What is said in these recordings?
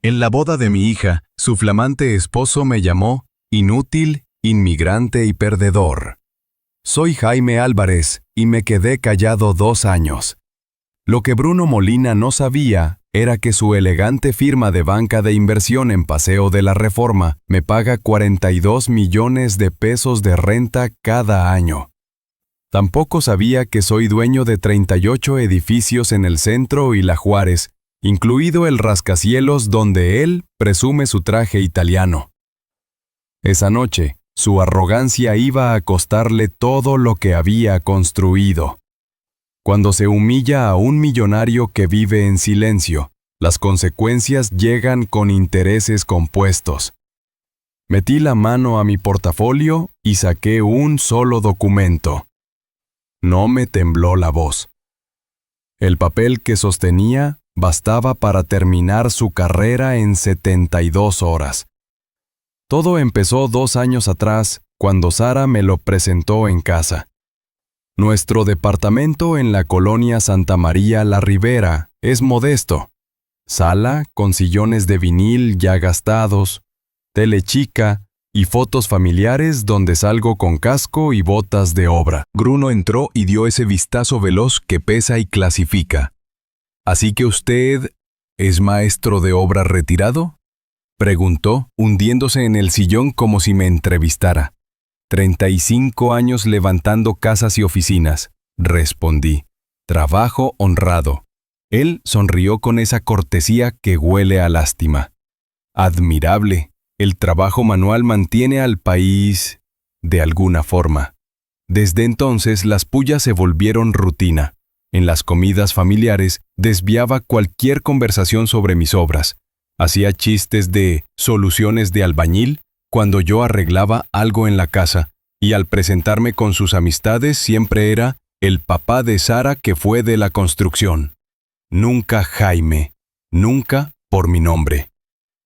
En la boda de mi hija, su flamante esposo me llamó inútil, inmigrante y perdedor. Soy Jaime Álvarez y me quedé callado 2 años. Lo que Bruno Molina no sabía era que su elegante firma de banca de inversión en Paseo de la Reforma me paga 42 millones de pesos de renta cada año. Tampoco sabía que soy dueño de 38 edificios en el centro y La Juárez, incluido el rascacielos donde él presume su traje italiano. Esa noche, su arrogancia iba a costarle todo lo que había construido. Cuando se humilla a un millonario que vive en silencio, las consecuencias llegan con intereses compuestos. Metí la mano a mi portafolio y saqué un solo documento. No me tembló la voz. El papel que sostenía bastaba para terminar su carrera en 72 horas. Todo empezó 2 años atrás, cuando Sara me lo presentó en casa. Nuestro departamento en la colonia Santa María La Ribera es modesto. Sala con sillones de vinil ya gastados, tele chica y fotos familiares donde salgo con casco y botas de obra. Bruno entró y dio ese vistazo veloz que pesa y clasifica. ¿Así que usted es maestro de obra retirado?, preguntó, hundiéndose en el sillón como si me entrevistara. 35 años levantando casas y oficinas, respondí. Trabajo honrado. Él sonrió con esa cortesía que huele a lástima. Admirable. El trabajo manual mantiene al país de alguna forma. Desde entonces las pullas se volvieron rutina. En las comidas familiares desviaba cualquier conversación sobre mis obras. Hacía chistes de soluciones de albañil cuando yo arreglaba algo en la casa, y al presentarme con sus amistades siempre era el papá de Sara que fue de la construcción. Nunca Jaime, nunca por mi nombre.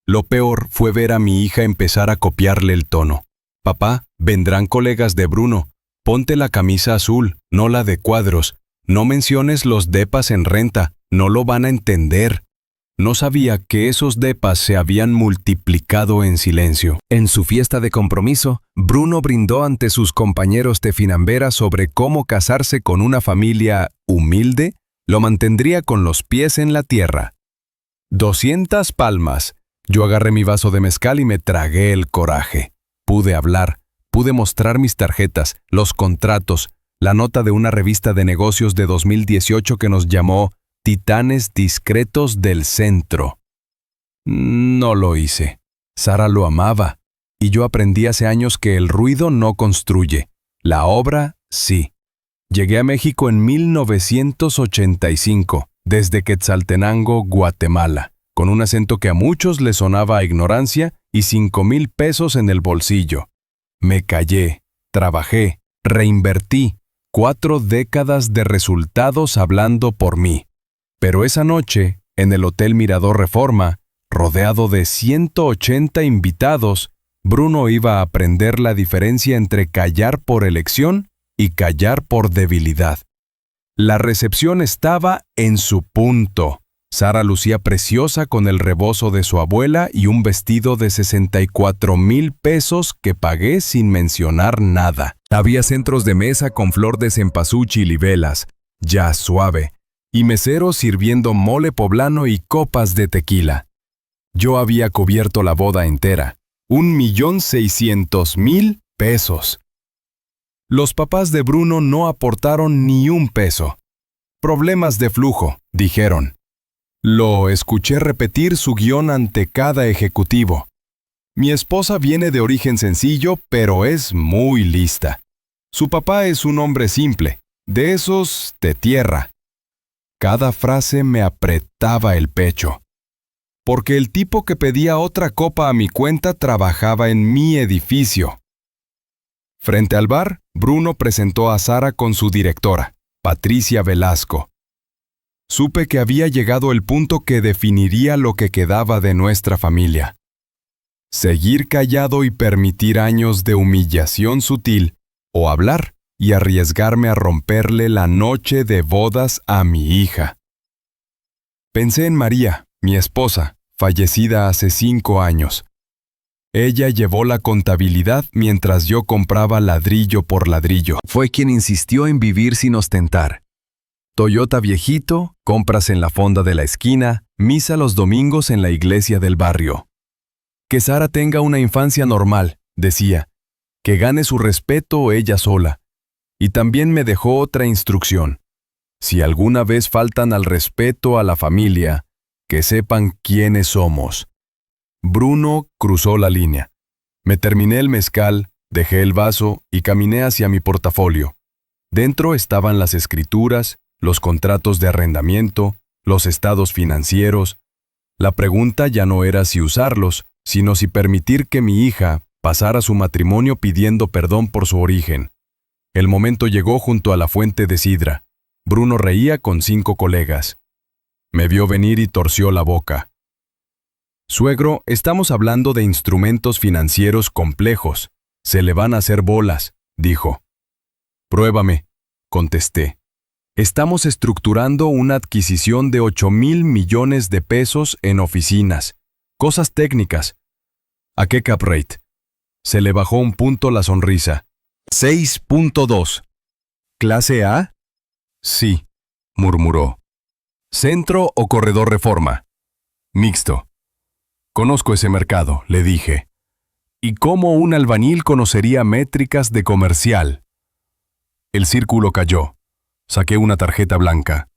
Lo peor fue ver a mi hija empezar a copiarle el tono. Papá, vendrán colegas de Bruno. Ponte la camisa azul, no la de cuadros. No menciones los depas en renta, no lo van a entender. No sabía que esos depas se habían multiplicado en silencio. En su fiesta de compromiso, Bruno brindó ante sus compañeros de Finambera sobre cómo casarse con una familia humilde lo mantendría con los pies en la tierra. 200 palmas. Yo agarré mi vaso de mezcal y me tragué el coraje. Pude hablar, pude mostrar mis tarjetas, los contratos, la nota de una revista de negocios de 2018 que nos llamó Titanes Discretos del Centro. No lo hice. Sara lo amaba, y yo aprendí hace años que el ruido no construye. La obra, sí. Llegué a México en 1985, desde Quetzaltenango, Guatemala, con un acento que a muchos les sonaba a ignorancia y 5,000 pesos en el bolsillo. Me callé, trabajé, reinvertí, 4 décadas de resultados hablando por mí. Pero esa noche, en el Hotel Mirador Reforma, rodeado de 180 invitados, Bruno iba a aprender la diferencia entre callar por elección y callar por debilidad. La recepción estaba en su punto. Sara lucía preciosa con el rebozo de su abuela y un vestido de 64,000 pesos que pagué sin mencionar nada. Había centros de mesa con flor de cempasúchil y velas, ya suave, y meseros sirviendo mole poblano y copas de tequila. Yo había cubierto la boda entera, 1,600,000 pesos. Los papás de Bruno no aportaron ni un peso. Problemas de flujo, dijeron. Lo escuché repetir su guión ante cada ejecutivo. Mi esposa viene de origen sencillo, pero es muy lista. Su papá es un hombre simple, de esos de tierra. Cada frase me apretaba el pecho. Porque el tipo que pedía otra copa a mi cuenta trabajaba en mi edificio. Frente al bar, Bruno presentó a Sara con su directora, Patricia Velasco. Supe que había llegado el punto que definiría lo que quedaba de nuestra familia. Seguir callado y permitir años de humillación sutil, o hablar y arriesgarme a romperle la noche de bodas a mi hija. Pensé en María, mi esposa, fallecida hace 5 años. Ella llevó la contabilidad mientras yo compraba ladrillo por ladrillo. Fue quien insistió en vivir sin ostentar. Toyota viejito, compras en la fonda de la esquina, misa los domingos en la iglesia del barrio. Que Sara tenga una infancia normal, decía, que gane su respeto ella sola. Y también me dejó otra instrucción. Si alguna vez faltan al respeto a la familia, que sepan quiénes somos. Bruno cruzó la línea. Me terminé el mezcal, dejé el vaso y caminé hacia mi portafolio. Dentro estaban las escrituras, los contratos de arrendamiento, los estados financieros. La pregunta ya no era si usarlos, sino si permitir que mi hija pasara su matrimonio pidiendo perdón por su origen. El momento llegó junto a la fuente de sidra. Bruno reía con 5 colegas. Me vio venir y torció la boca. Suegro, estamos hablando de instrumentos financieros complejos. Se le van a hacer bolas, dijo. Pruébame, contesté. Estamos estructurando una adquisición de 8,000 millones de pesos en oficinas. Cosas técnicas. ¿A qué cap rate? Se le bajó un punto la sonrisa. 6.2. ¿Clase A? Sí, murmuró. ¿Centro o corredor Reforma? Mixto. Conozco ese mercado, le dije. ¿Y cómo un albañil conocería métricas de comercial? El círculo cayó. Saqué una tarjeta blanca.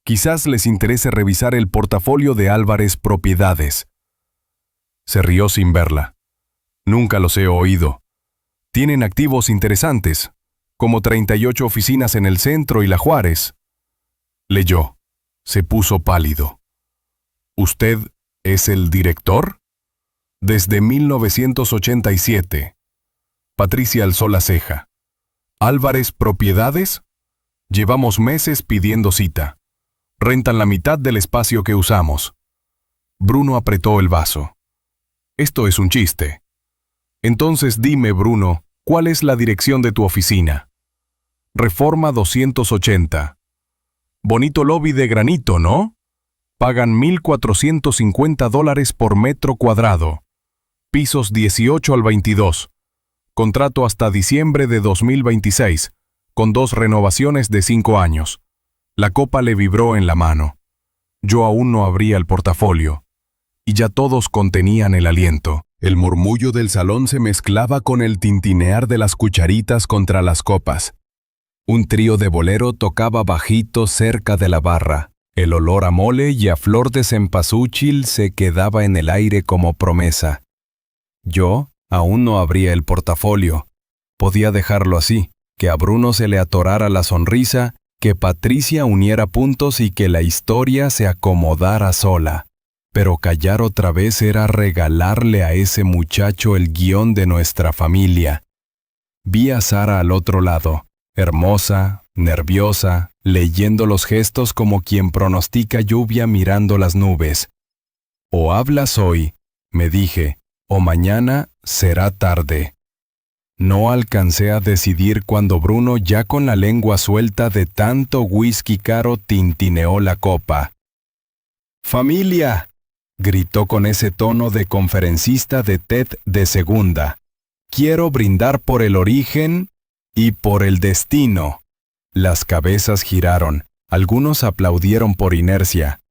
Quizás les interese revisar el portafolio de Álvarez Propiedades. Se rió sin verla. Nunca los he oído. Tienen activos interesantes, como 38 oficinas en el centro y la Juárez. Leyó. Se puso pálido. ¿Usted es el director? Desde 1987. Patricia alzó la ceja. ¿Álvarez Propiedades? Llevamos meses pidiendo cita. Rentan la mitad del espacio que usamos. Bruno apretó el vaso. Esto es un chiste. Entonces dime, Bruno, ¿cuál es la dirección de tu oficina? Reforma 280. Bonito lobby de granito, ¿no? Pagan $1,450 por metro cuadrado. Pisos 18 al 22. Contrato hasta diciembre de 2026, con 2 renovaciones de 5 años. La copa le vibró en la mano. Yo aún no abría el portafolio. Y ya todos contenían el aliento. El murmullo del salón se mezclaba con el tintinear de las cucharitas contra las copas. Un trío de bolero tocaba bajito cerca de la barra. El olor a mole y a flor de cempasúchil se quedaba en el aire como promesa. Yo aún no abría el portafolio. Podía dejarlo así, que a Bruno se le atorara la sonrisa, que Patricia uniera puntos y que la historia se acomodara sola. Pero callar otra vez era regalarle a ese muchacho el guión de nuestra familia. Vi a Sara al otro lado, hermosa, nerviosa, leyendo los gestos como quien pronostica lluvia mirando las nubes. O hablas hoy, me dije, o mañana será tarde. No alcancé a decidir cuando Bruno, ya con la lengua suelta de tanto whisky caro, tintineó la copa. ¡Familia!, gritó con ese tono de conferencista de TED de segunda. Quiero brindar por el origen y por el destino. Las cabezas giraron, algunos aplaudieron por inercia.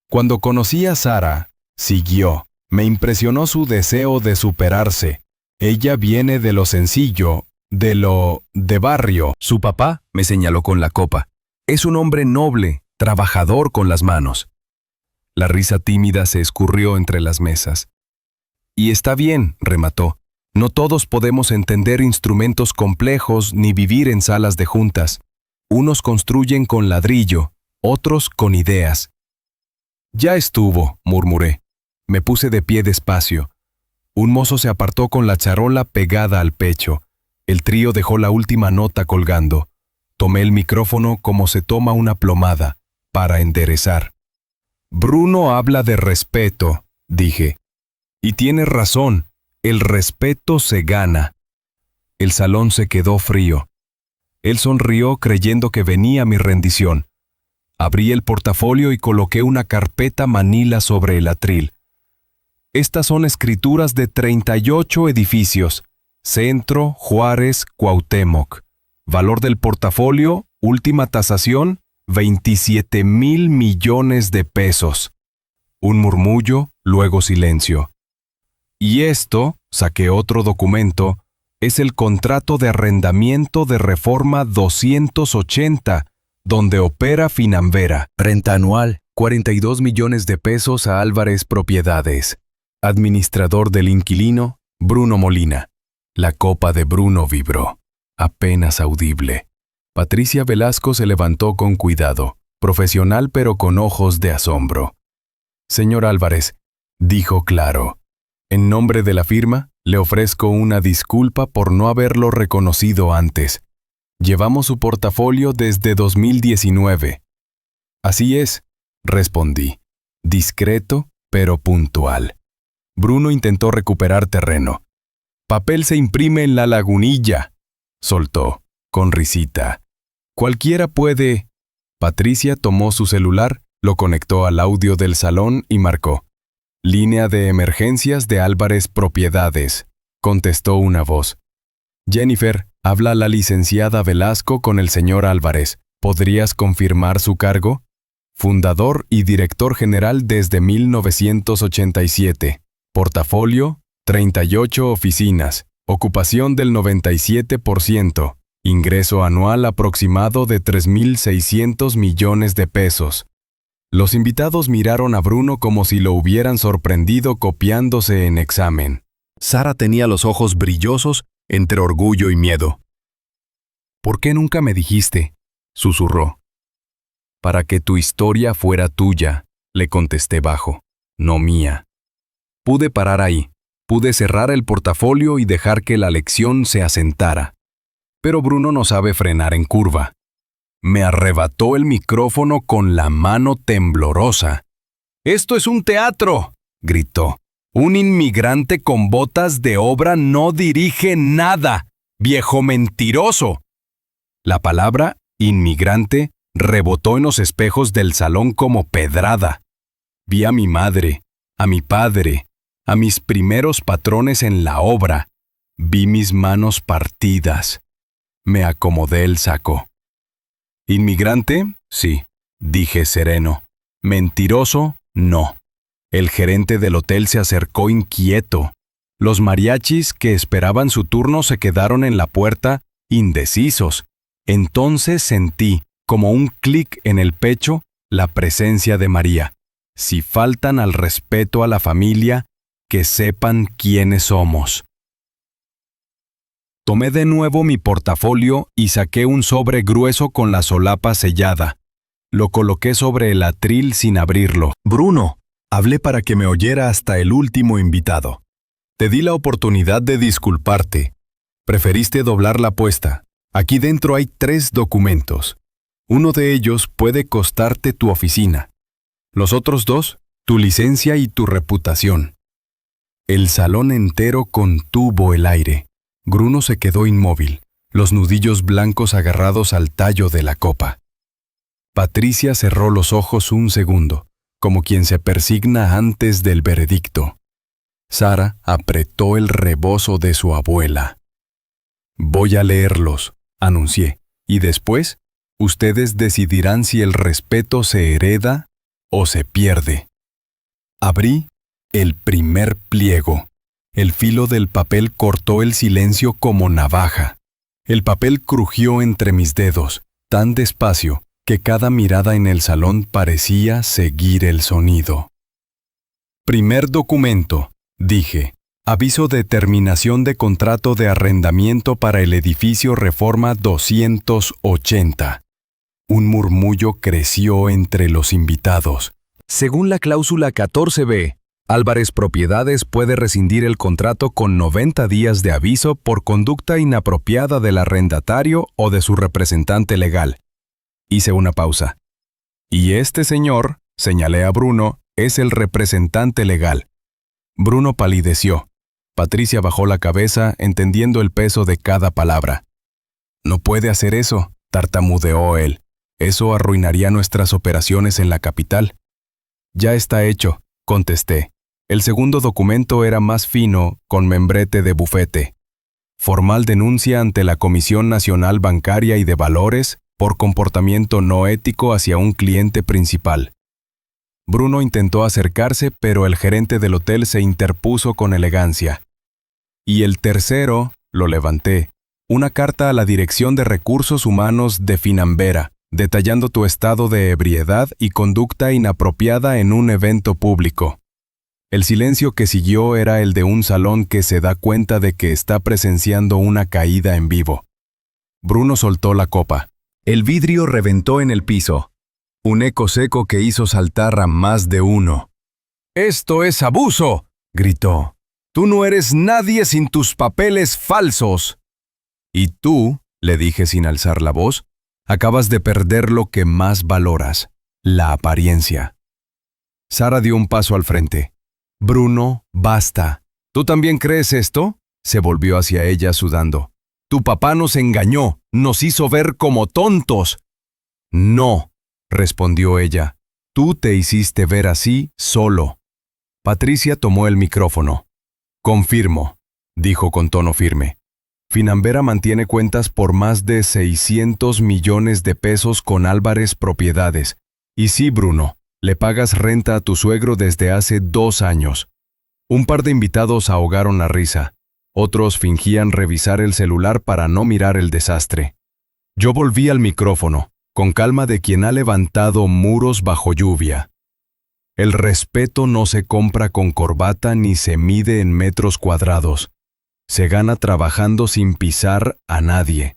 Cuando conocí a Sara, siguió. Me impresionó su deseo de superarse. Ella viene de lo sencillo, de barrio. Su papá, me señaló con la copa, es un hombre noble, trabajador con las manos. La risa tímida se escurrió entre las mesas. Y está bien, remató. No todos podemos entender instrumentos complejos ni vivir en salas de juntas. Unos construyen con ladrillo, otros con ideas. Ya estuvo, murmuré. Me puse de pie despacio. Un mozo se apartó con la charola pegada al pecho. El trío dejó la última nota colgando. Tomé el micrófono como se toma una plomada, para enderezar. Bruno habla de respeto, dije. Y tiene razón, el respeto se gana. El salón se quedó frío. Él sonrió creyendo que venía mi rendición. Abrí el portafolio y coloqué una carpeta manila sobre el atril. Estas son escrituras de 38 edificios. Centro, Juárez, Cuauhtémoc. Valor del portafolio, última tasación, 27,000 millones de pesos. Un murmullo, luego silencio. Y esto, saqué otro documento, es el contrato de arrendamiento de Reforma 280, donde opera Finanvera. Renta anual, 42 millones de pesos a Álvarez Propiedades. Administrador del inquilino, Bruno Molina. La copa de Bruno vibró, apenas audible. Patricia Velasco se levantó con cuidado, profesional pero con ojos de asombro. Señor Álvarez, dijo claro, en nombre de la firma, le ofrezco una disculpa por no haberlo reconocido antes. Llevamos su portafolio desde 2019. Así es, respondí, discreto pero puntual. Bruno intentó recuperar terreno. Papel se imprime en la lagunilla, soltó, con risita. Cualquiera puede. Patricia tomó su celular, lo conectó al audio del salón y marcó. Línea de emergencias de Álvarez Propiedades, contestó una voz. Jennifer, habla la licenciada Velasco con el señor Álvarez. ¿Podrías confirmar su cargo? Fundador y director general desde 1987. Portafolio, 38 oficinas. Ocupación del 97%. Ingreso anual aproximado de 3,600 millones de pesos. Los invitados miraron a Bruno como si lo hubieran sorprendido copiándose en examen. Sara tenía los ojos brillosos entre orgullo y miedo. ¿Por qué nunca me dijiste?, susurró. Para que tu historia fuera tuya, le contesté bajo, no mía. Pude parar ahí, pude cerrar el portafolio y dejar que la lección se asentara. Pero Bruno no sabe frenar en curva. Me arrebató el micrófono con la mano temblorosa. «¡Esto es un teatro!», gritó. «Un inmigrante con botas de obra no dirige nada, viejo mentiroso». La palabra inmigrante rebotó en los espejos del salón como pedrada. Vi a mi madre, a mi padre, a mis primeros patrones en la obra. Vi mis manos partidas. Me acomodé el saco. ¿Inmigrante? Sí, dije sereno. Mentiroso, no. El gerente del hotel se acercó inquieto. Los mariachis que esperaban su turno se quedaron en la puerta, indecisos. Entonces sentí, como un clic en el pecho, la presencia de María. Si faltan al respeto a la familia, que sepan quiénes somos. Tomé de nuevo mi portafolio y saqué un sobre grueso con la solapa sellada. Lo coloqué sobre el atril sin abrirlo. Bruno, hablé para que me oyera hasta el último invitado. Te di la oportunidad de disculparte. Preferiste doblar la apuesta. Aquí dentro hay 3 documentos. Uno de ellos puede costarte tu oficina. Los otros 2, tu licencia y tu reputación. El salón entero contuvo el aire. Bruno se quedó inmóvil, los nudillos blancos agarrados al tallo de la copa. Patricia cerró los ojos un segundo, como quien se persigna antes del veredicto. Sara apretó el rebozo de su abuela. «Voy a leerlos», anuncié, «y después, ustedes decidirán si el respeto se hereda o se pierde». Abrí el primer pliego. El filo del papel cortó el silencio como navaja. El papel crujió entre mis dedos, tan despacio que cada mirada en el salón parecía seguir el sonido. Primer documento, dije. Aviso de terminación de contrato de arrendamiento para el edificio Reforma 280. Un murmullo creció entre los invitados. Según la cláusula 14b, Álvarez Propiedades puede rescindir el contrato con 90 días de aviso por conducta inapropiada del arrendatario o de su representante legal. Hice una pausa. Y este señor, señalé a Bruno, es el representante legal. Bruno palideció. Patricia bajó la cabeza, entendiendo el peso de cada palabra. «No puede hacer eso», tartamudeó él. «Eso arruinaría nuestras operaciones en la capital». «Ya está hecho», contesté. El segundo documento era más fino, con membrete de bufete. Formal denuncia ante la Comisión Nacional Bancaria y de Valores por comportamiento no ético hacia un cliente principal. Bruno intentó acercarse, pero el gerente del hotel se interpuso con elegancia. Y el tercero, lo levanté, una carta a la Dirección de Recursos Humanos de Finambera, detallando tu estado de ebriedad y conducta inapropiada en un evento público. El silencio que siguió era el de un salón que se da cuenta de que está presenciando una caída en vivo. Bruno soltó la copa. El vidrio reventó en el piso. Un eco seco que hizo saltar a más de uno. «¡Esto es abuso!», gritó. «Tú no eres nadie sin tus papeles falsos». «Y tú», le dije sin alzar la voz, «acabas de perder lo que más valoras, la apariencia». Sara dio un paso al frente. «Bruno, basta. ¿Tú también crees esto?», se volvió hacia ella sudando. «Tu papá nos engañó, nos hizo ver como tontos». «No», respondió ella. «Tú te hiciste ver así solo». Patricia tomó el micrófono. «Confirmo», dijo con tono firme. «Finambera mantiene cuentas por más de 600 millones de pesos con Álvarez Propiedades. Y sí, Bruno, le pagas renta a tu suegro desde hace 2 años». Un par de invitados ahogaron la risa. Otros fingían revisar el celular para no mirar el desastre. Yo volví al micrófono, con calma de quien ha levantado muros bajo lluvia. El respeto no se compra con corbata ni se mide en metros cuadrados. Se gana trabajando sin pisar a nadie.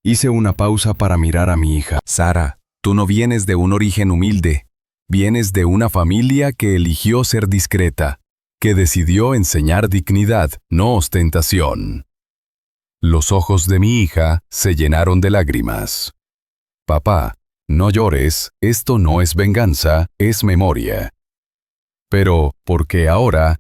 Hice una pausa para mirar a mi hija. «Sara, tú no vienes de un origen humilde. Vienes de una familia que eligió ser discreta, que decidió enseñar dignidad, no ostentación». Los ojos de mi hija se llenaron de lágrimas. «Papá, no llores, esto no es venganza, es memoria». «Pero, ¿por qué ahora?»,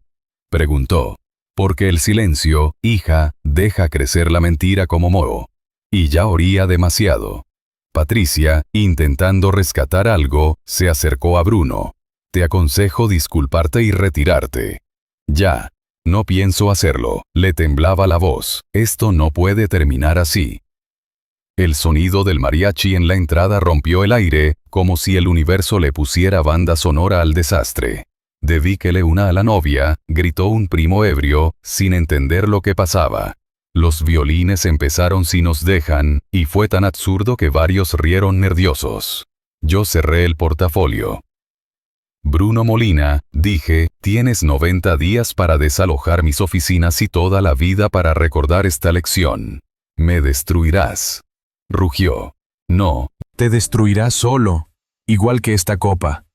preguntó. «Porque el silencio, hija, deja crecer la mentira como moho. Y ya oría demasiado». Patricia, intentando rescatar algo, se acercó a Bruno. «Te aconsejo disculparte y retirarte». «Ya. No pienso hacerlo», le temblaba la voz. «Esto no puede terminar así». El sonido del mariachi en la entrada rompió el aire, como si el universo le pusiera banda sonora al desastre. «Dedíquele una a la novia», gritó un primo ebrio, sin entender lo que pasaba. Los violines empezaron Si nos dejan, y fue tan absurdo que varios rieron nerviosos. Yo cerré el portafolio. «Bruno Molina», dije, «tienes 90 días para desalojar mis oficinas y toda la vida para recordar esta lección. Me destruirás». Rugió. «No, te destruirás solo, igual que esta copa»,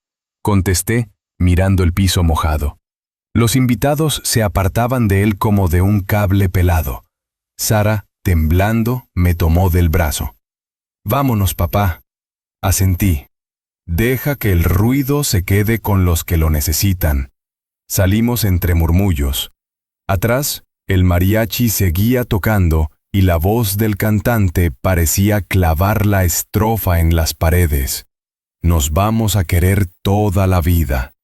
contesté, mirando el piso mojado. Los invitados se apartaban de él como de un cable pelado. Sara, temblando, me tomó del brazo. «Vámonos, papá», asentí. «Deja que el ruido se quede con los que lo necesitan». Salimos entre murmullos. Atrás, el mariachi seguía tocando y la voz del cantante parecía clavar la estrofa en las paredes. «Nos vamos a querer toda la vida».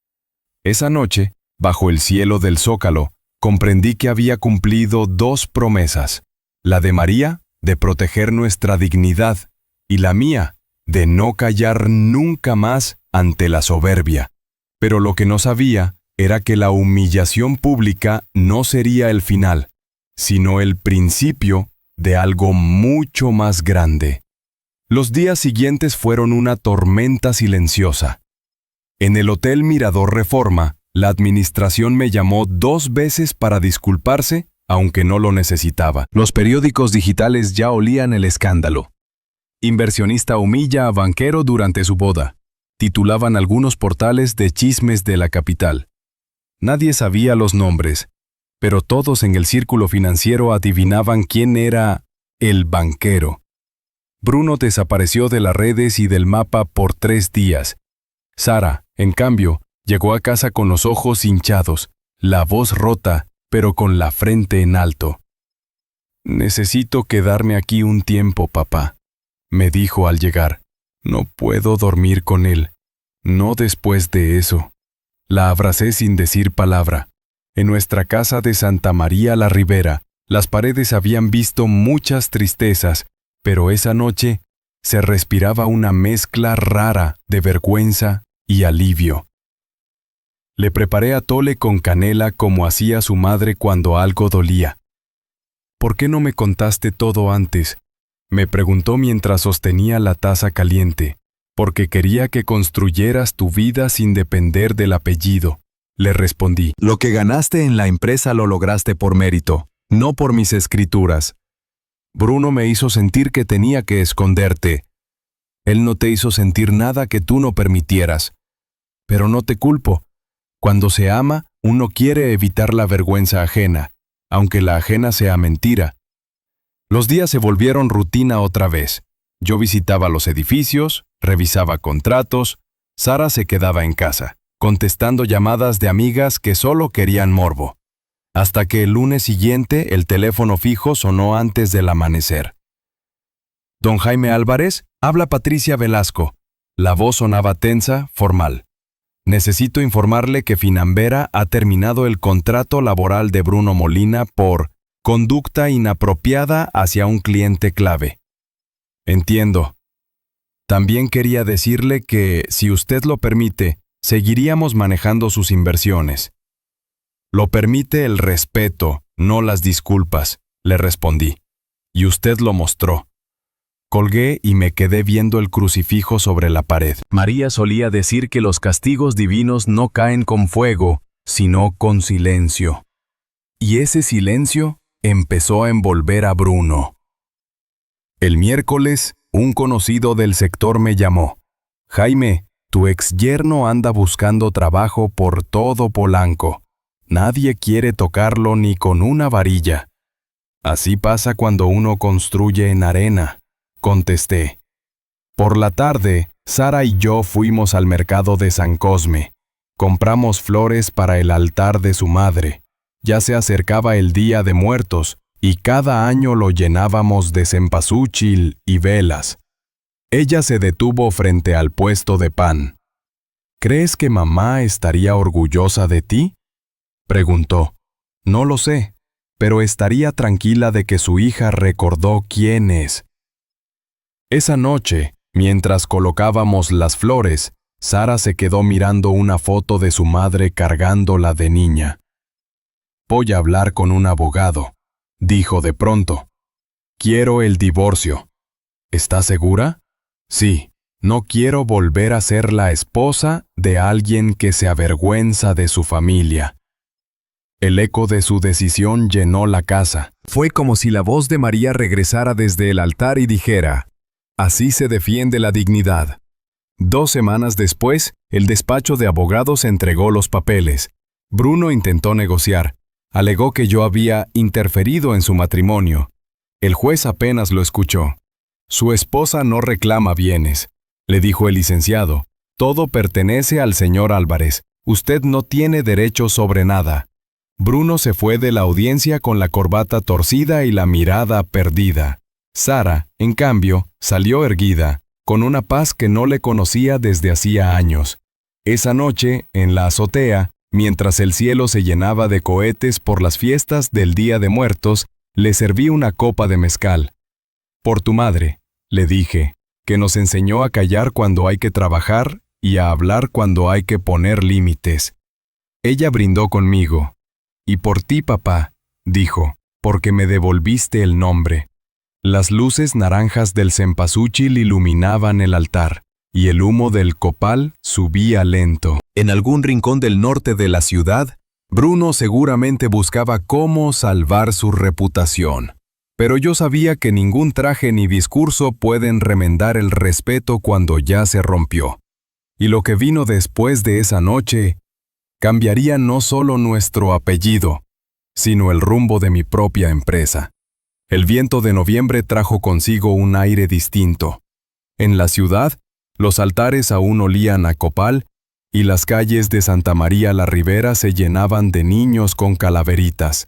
Esa noche, bajo el cielo del Zócalo, comprendí que había cumplido 2 promesas. La de María, de proteger nuestra dignidad, y la mía, de no callar nunca más ante la soberbia. Pero lo que no sabía era que la humillación pública no sería el final, sino el principio de algo mucho más grande. Los días siguientes fueron una tormenta silenciosa. En el Hotel Mirador Reforma, la administración me llamó 2 veces para disculparse, aunque no lo necesitaba. Los periódicos digitales ya olían el escándalo. «Inversionista humilla a banquero durante su boda», titulaban algunos portales de chismes de la capital. Nadie sabía los nombres, pero todos en el círculo financiero adivinaban quién era el banquero. Bruno desapareció de las redes y del mapa por 3 días. Sara, en cambio, llegó a casa con los ojos hinchados, la voz rota, pero con la frente en alto. «Necesito quedarme aquí un tiempo, papá», me dijo al llegar. «No puedo dormir con él. No después de eso». La abracé sin decir palabra. En nuestra casa de Santa María la Ribera, las paredes habían visto muchas tristezas, pero esa noche se respiraba una mezcla rara de vergüenza y alivio. Le preparé atole con canela como hacía su madre cuando algo dolía. ¿Por qué no me contaste todo antes?, me preguntó mientras sostenía la taza caliente. Porque quería que construyeras tu vida sin depender del apellido, le respondí. Lo que ganaste en la empresa lo lograste por mérito, no por mis escrituras. Bruno me hizo sentir que tenía que esconderte. Él no te hizo sentir nada que tú no permitieras. Pero no te culpo. Cuando se ama, uno quiere evitar la vergüenza ajena, aunque la ajena sea mentira. Los días se volvieron rutina otra vez. Yo visitaba los edificios, revisaba contratos, Sara se quedaba en casa, contestando llamadas de amigas que solo querían morbo. Hasta que el lunes siguiente el teléfono fijo sonó antes del amanecer. «Don Jaime Álvarez, habla Patricia Velasco». La voz sonaba tensa, formal. «Necesito informarle que Finambera ha terminado el contrato laboral de Bruno Molina por conducta inapropiada hacia un cliente clave». «Entiendo. También quería decirle que, si usted lo permite, seguiríamos manejando sus inversiones». «Lo permite el respeto, no las disculpas», le respondí. «Y usted lo mostró». Colgué y me quedé viendo el crucifijo sobre la pared. María solía decir que los castigos divinos no caen con fuego, sino con silencio. Y ese silencio empezó a envolver a Bruno. El miércoles, un conocido del sector me llamó. «Jaime, tu exyerno anda buscando trabajo por todo Polanco. Nadie quiere tocarlo ni con una varilla». «Así pasa cuando uno construye en arena», contesté. Por la tarde, Sara y yo fuimos al mercado de San Cosme. Compramos flores para el altar de su madre. Ya se acercaba el Día de Muertos, y cada año lo llenábamos de cempasúchil y velas. Ella se detuvo frente al puesto de pan. «¿Crees que mamá estaría orgullosa de ti?», preguntó. «No lo sé, pero estaría tranquila de que su hija recordó quién es». Esa noche, mientras colocábamos las flores, Sara se quedó mirando una foto de su madre cargándola de niña. «Voy a hablar con un abogado», dijo de pronto. «Quiero el divorcio». «¿Estás segura?». «Sí, no quiero volver a ser la esposa de alguien que se avergüenza de su familia». El eco de su decisión llenó la casa. Fue como si la voz de María regresara desde el altar y dijera: «Así se defiende la dignidad». 2 semanas después, el despacho de abogados entregó los papeles. Bruno intentó negociar. Alegó que yo había interferido en su matrimonio. El juez apenas lo escuchó. «Su esposa no reclama bienes», le dijo el licenciado. «Todo pertenece al señor Álvarez. Usted no tiene derecho sobre nada». Bruno se fue de la audiencia con la corbata torcida y la mirada perdida. Sara, en cambio, salió erguida, con una paz que no le conocía desde hacía años. Esa noche, en la azotea, mientras el cielo se llenaba de cohetes por las fiestas del Día de Muertos, le serví una copa de mezcal. «Por tu madre», le dije, «que nos enseñó a callar cuando hay que trabajar y a hablar cuando hay que poner límites». Ella brindó conmigo. «Y por ti, papá», dijo, «porque me devolviste el nombre». Las luces naranjas del cempasúchil iluminaban el altar, y el humo del copal subía lento. En algún rincón del norte de la ciudad, Bruno seguramente buscaba cómo salvar su reputación. Pero yo sabía que ningún traje ni discurso pueden remendar el respeto cuando ya se rompió. Y lo que vino después de esa noche cambiaría no solo nuestro apellido, sino el rumbo de mi propia empresa. El viento de noviembre trajo consigo un aire distinto. En la ciudad, los altares aún olían a copal y las calles de Santa María la Ribera se llenaban de niños con calaveritas.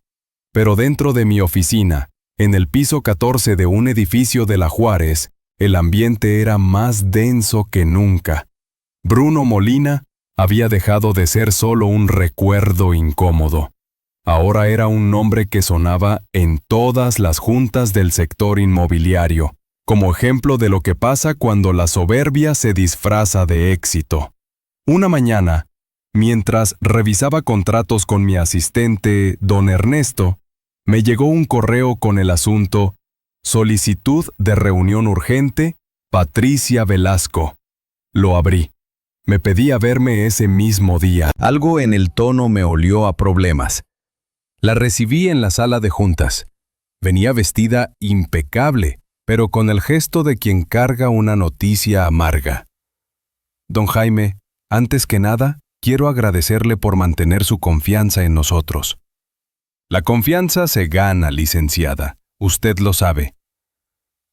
Pero dentro de mi oficina, en el piso 14 de un edificio de la Juárez, el ambiente era más denso que nunca. Bruno Molina había dejado de ser solo un recuerdo incómodo. Ahora era un nombre que sonaba en todas las juntas del sector inmobiliario, como ejemplo de lo que pasa cuando la soberbia se disfraza de éxito. Una mañana, mientras revisaba contratos con mi asistente, don Ernesto, me llegó un correo con el asunto «Solicitud de reunión urgente, Patricia Velasco». Lo abrí. Me pedía verme ese mismo día. Algo en el tono me olió a problemas. La recibí en la sala de juntas. Venía vestida impecable, pero con el gesto de quien carga una noticia amarga. Don Jaime, antes que nada, quiero agradecerle por mantener su confianza en nosotros. La confianza se gana, licenciada. Usted lo sabe.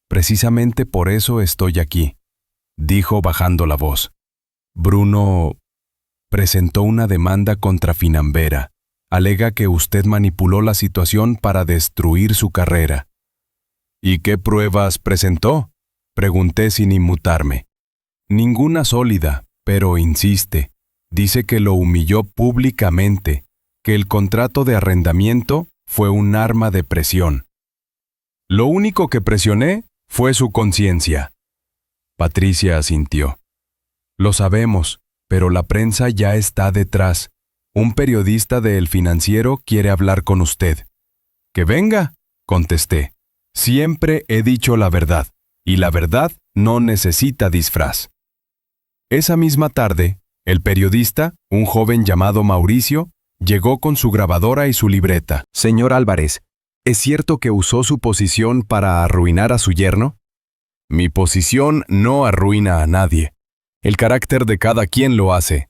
Precisamente por eso estoy aquí, dijo bajando la voz. Bruno presentó una demanda contra Finambera. Alega que usted manipuló la situación para destruir su carrera. ¿Y qué pruebas presentó?, pregunté sin inmutarme. Ninguna sólida, pero insiste. Dice que lo humilló públicamente, que el contrato de arrendamiento fue un arma de presión. Lo único que presioné fue su conciencia. Patricia asintió. Lo sabemos, pero la prensa ya está detrás. Un periodista de El Financiero quiere hablar con usted. «Que venga», contesté. Siempre he dicho la verdad, y la verdad no necesita disfraz. Esa misma tarde, el periodista, un joven llamado Mauricio, llegó con su grabadora y su libreta. «Señor Álvarez, ¿es cierto que usó su posición para arruinar a su yerno?» «Mi posición no arruina a nadie. El carácter de cada quien lo hace».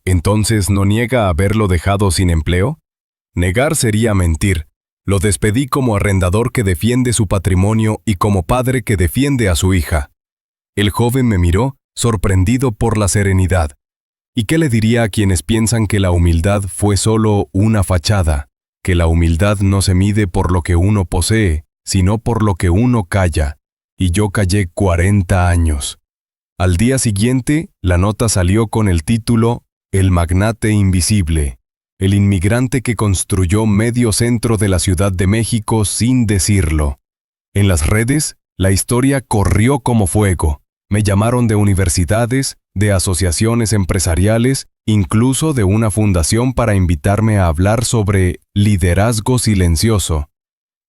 «¿Entonces no niega haberlo dejado sin empleo?» «Negar sería mentir. Lo despedí como arrendador que defiende su patrimonio y como padre que defiende a su hija». El joven me miró, sorprendido por la serenidad. ¿Y qué le diría a quienes piensan que la humildad fue solo una fachada? Que la humildad no se mide por lo que uno posee, sino por lo que uno calla. Y yo callé 40 años. Al día siguiente, la nota salió con el título «El magnate invisible», el inmigrante que construyó medio centro de la Ciudad de México sin decirlo. En las redes, la historia corrió como fuego. Me llamaron de universidades, de asociaciones empresariales, incluso de una fundación para invitarme a hablar sobre liderazgo silencioso.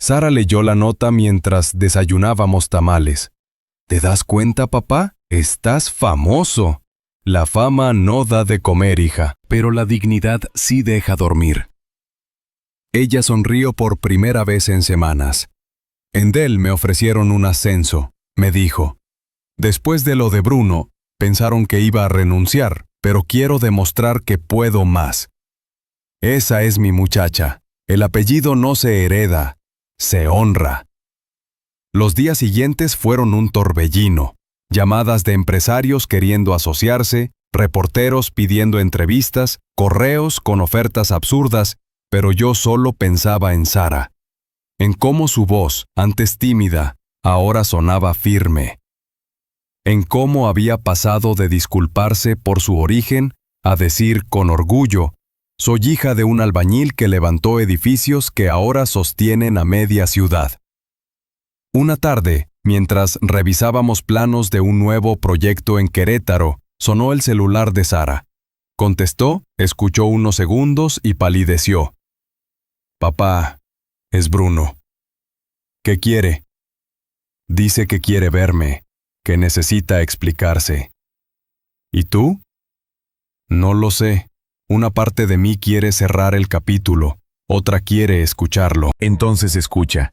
Sara leyó la nota mientras desayunábamos tamales. ¿Te das cuenta, papá? Estás famoso. La fama no da de comer, hija, pero la dignidad sí deja dormir. Ella sonrió por primera vez en semanas. En Dell me ofrecieron un ascenso, me dijo. Después de lo de Bruno, pensaron que iba a renunciar, pero quiero demostrar que puedo más. Esa es mi muchacha. El apellido no se hereda, se honra. Los días siguientes fueron un torbellino. Llamadas de empresarios queriendo asociarse, reporteros pidiendo entrevistas, correos con ofertas absurdas, pero yo solo pensaba en Sara. En cómo su voz, antes tímida, ahora sonaba firme. En cómo había pasado de disculparse por su origen a decir con orgullo, soy hija de un albañil que levantó edificios que ahora sostienen a media ciudad. Una tarde, mientras revisábamos planos de un nuevo proyecto en Querétaro, sonó el celular de Sara. Contestó, escuchó unos segundos y palideció. «Papá, es Bruno». «¿Qué quiere?» «Dice que quiere verme, que necesita explicarse». «¿Y tú?» «No lo sé. Una parte de mí quiere cerrar el capítulo, otra quiere escucharlo». «Entonces escucha.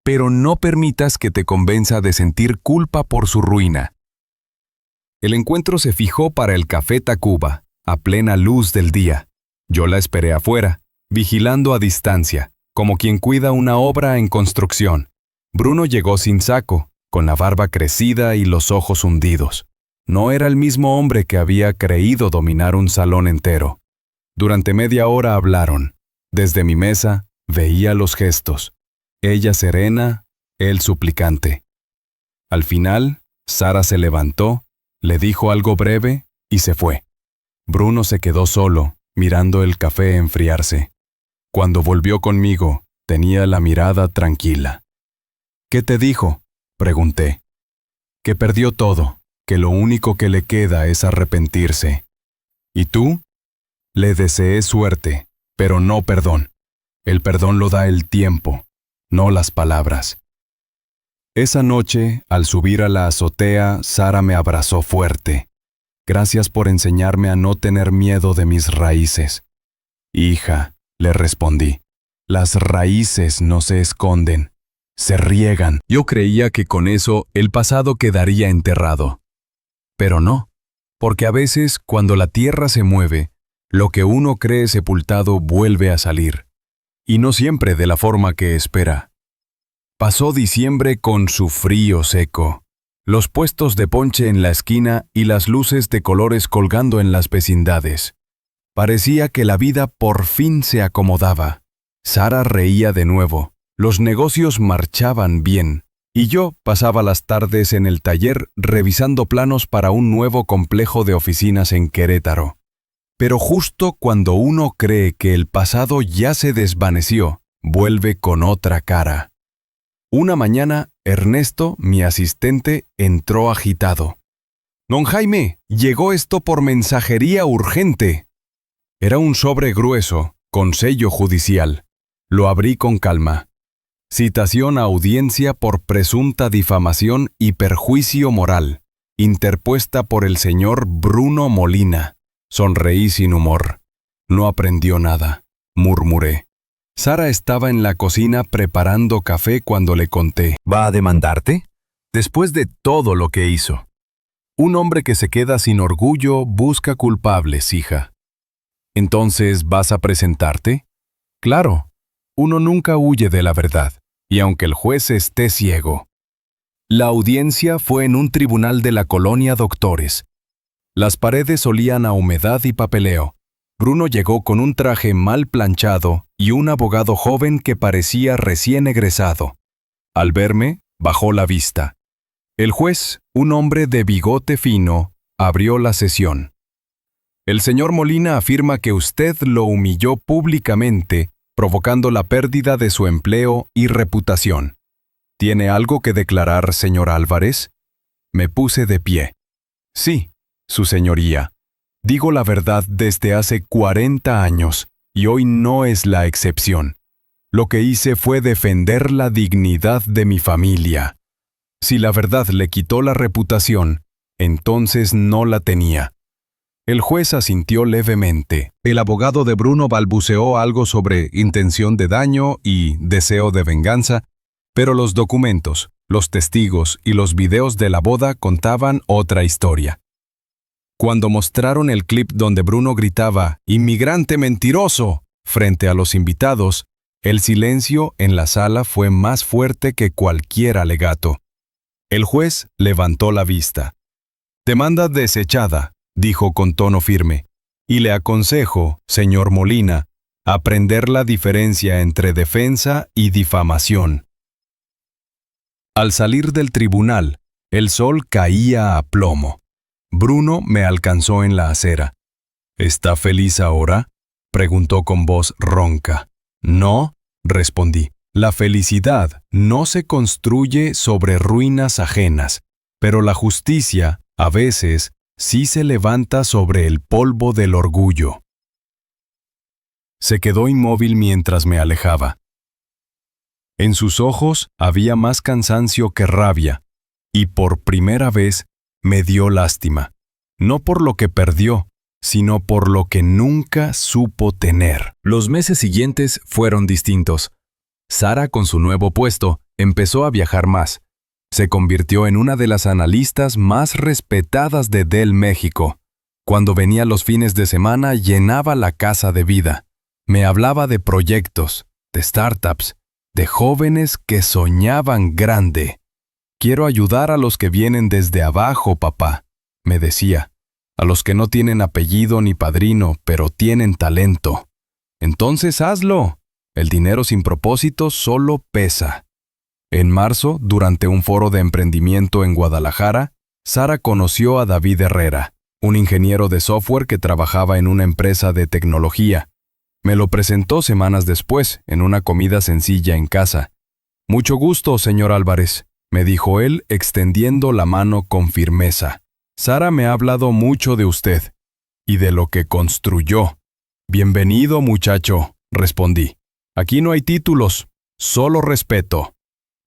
Pero no permitas que te convenza de sentir culpa por su ruina». El encuentro se fijó para el Café Tacuba, a plena luz del día. Yo la esperé afuera, vigilando a distancia, como quien cuida una obra en construcción. Bruno llegó sin saco, con la barba crecida y los ojos hundidos. No era el mismo hombre que había creído dominar un salón entero. Durante media hora hablaron. Desde mi mesa veía los gestos. Ella serena, él suplicante. Al final, Sara se levantó, le dijo algo breve y se fue. Bruno se quedó solo, mirando el café enfriarse. Cuando volvió conmigo, tenía la mirada tranquila. «¿Qué te dijo?», pregunté. «Que perdió todo, que lo único que le queda es arrepentirse». «¿Y tú?». «Le deseé suerte, pero no perdón. El perdón lo da el tiempo, no las palabras». Esa noche, al subir a la azotea, Sara me abrazó fuerte. «Gracias por enseñarme a no tener miedo de mis raíces». «Hija», le respondí, «las raíces no se esconden, se riegan». Yo creía que con eso el pasado quedaría enterrado. Pero no, porque a veces cuando la tierra se mueve, lo que uno cree sepultado vuelve a salir, y no siempre de la forma que espera. Pasó diciembre con su frío seco, los puestos de ponche en la esquina y las luces de colores colgando en las vecindades. Parecía que la vida por fin se acomodaba. Sara reía de nuevo, los negocios marchaban bien, y yo pasaba las tardes en el taller revisando planos para un nuevo complejo de oficinas en Querétaro. Pero justo cuando uno cree que el pasado ya se desvaneció, vuelve con otra cara. Una mañana, Ernesto, mi asistente, entró agitado. «Don Jaime, llegó esto por mensajería urgente». Era un sobre grueso, con sello judicial. Lo abrí con calma. «Citación a audiencia por presunta difamación y perjuicio moral, interpuesta por el señor Bruno Molina». Sonreí sin humor. «No aprendió nada», murmuré. Sara estaba en la cocina preparando café cuando le conté. «¿Va a demandarte?». «Después de todo lo que hizo». «Un hombre que se queda sin orgullo busca culpables, hija». «¿Entonces vas a presentarte?». «Claro, uno nunca huye de la verdad, y aunque el juez esté ciego». La audiencia fue en un tribunal de la colonia Doctores. Las paredes olían a humedad y papeleo. Bruno llegó con un traje mal planchado y un abogado joven que parecía recién egresado. Al verme, bajó la vista. El juez, un hombre de bigote fino, abrió la sesión. «El señor Molina afirma que usted lo humilló públicamente, provocando la pérdida de su empleo y reputación. ¿Tiene algo que declarar, señor Álvarez?». Me puse de pie. «Sí, su señoría. Digo la verdad desde hace 40 años, y hoy no es la excepción. Lo que hice fue defender la dignidad de mi familia. Si la verdad le quitó la reputación, entonces no la tenía». El juez asintió levemente. El abogado de Bruno balbuceó algo sobre intención de daño y deseo de venganza, pero los documentos, los testigos y los videos de la boda contaban otra historia. Cuando mostraron el clip donde Bruno gritaba «¡Inmigrante mentiroso!» frente a los invitados, el silencio en la sala fue más fuerte que cualquier alegato. El juez levantó la vista. «Demanda desechada», dijo con tono firme, «y le aconsejo, señor Molina, aprender la diferencia entre defensa y difamación». Al salir del tribunal, el sol caía a plomo. Bruno me alcanzó en la acera. «¿Está feliz ahora?», preguntó con voz ronca. «No», respondí. «La felicidad no se construye sobre ruinas ajenas, pero la justicia, a veces, sí se levanta sobre el polvo del orgullo». Se quedó inmóvil mientras me alejaba. En sus ojos había más cansancio que rabia, y por primera vez me dio lástima, no por lo que perdió, sino por lo que nunca supo tener. Los meses siguientes fueron distintos. Sara, con su nuevo puesto, empezó a viajar más. Se convirtió en una de las analistas más respetadas de Dell México. Cuando venía los fines de semana, llenaba la casa de vida. Me hablaba de proyectos, de startups, de jóvenes que soñaban grande. «Quiero ayudar a los que vienen desde abajo, papá», me decía, «a los que no tienen apellido ni padrino, pero tienen talento. Entonces hazlo. El dinero sin propósito solo pesa». En marzo, durante un foro de emprendimiento en Guadalajara, Sara conoció a David Herrera, un ingeniero de software que trabajaba en una empresa de tecnología. Me lo presentó semanas después, en una comida sencilla en casa. «Mucho gusto, señor Álvarez», me dijo él, extendiendo la mano con firmeza. «Sara me ha hablado mucho de usted y de lo que construyó». «Bienvenido, muchacho», respondí. «Aquí no hay títulos, solo respeto».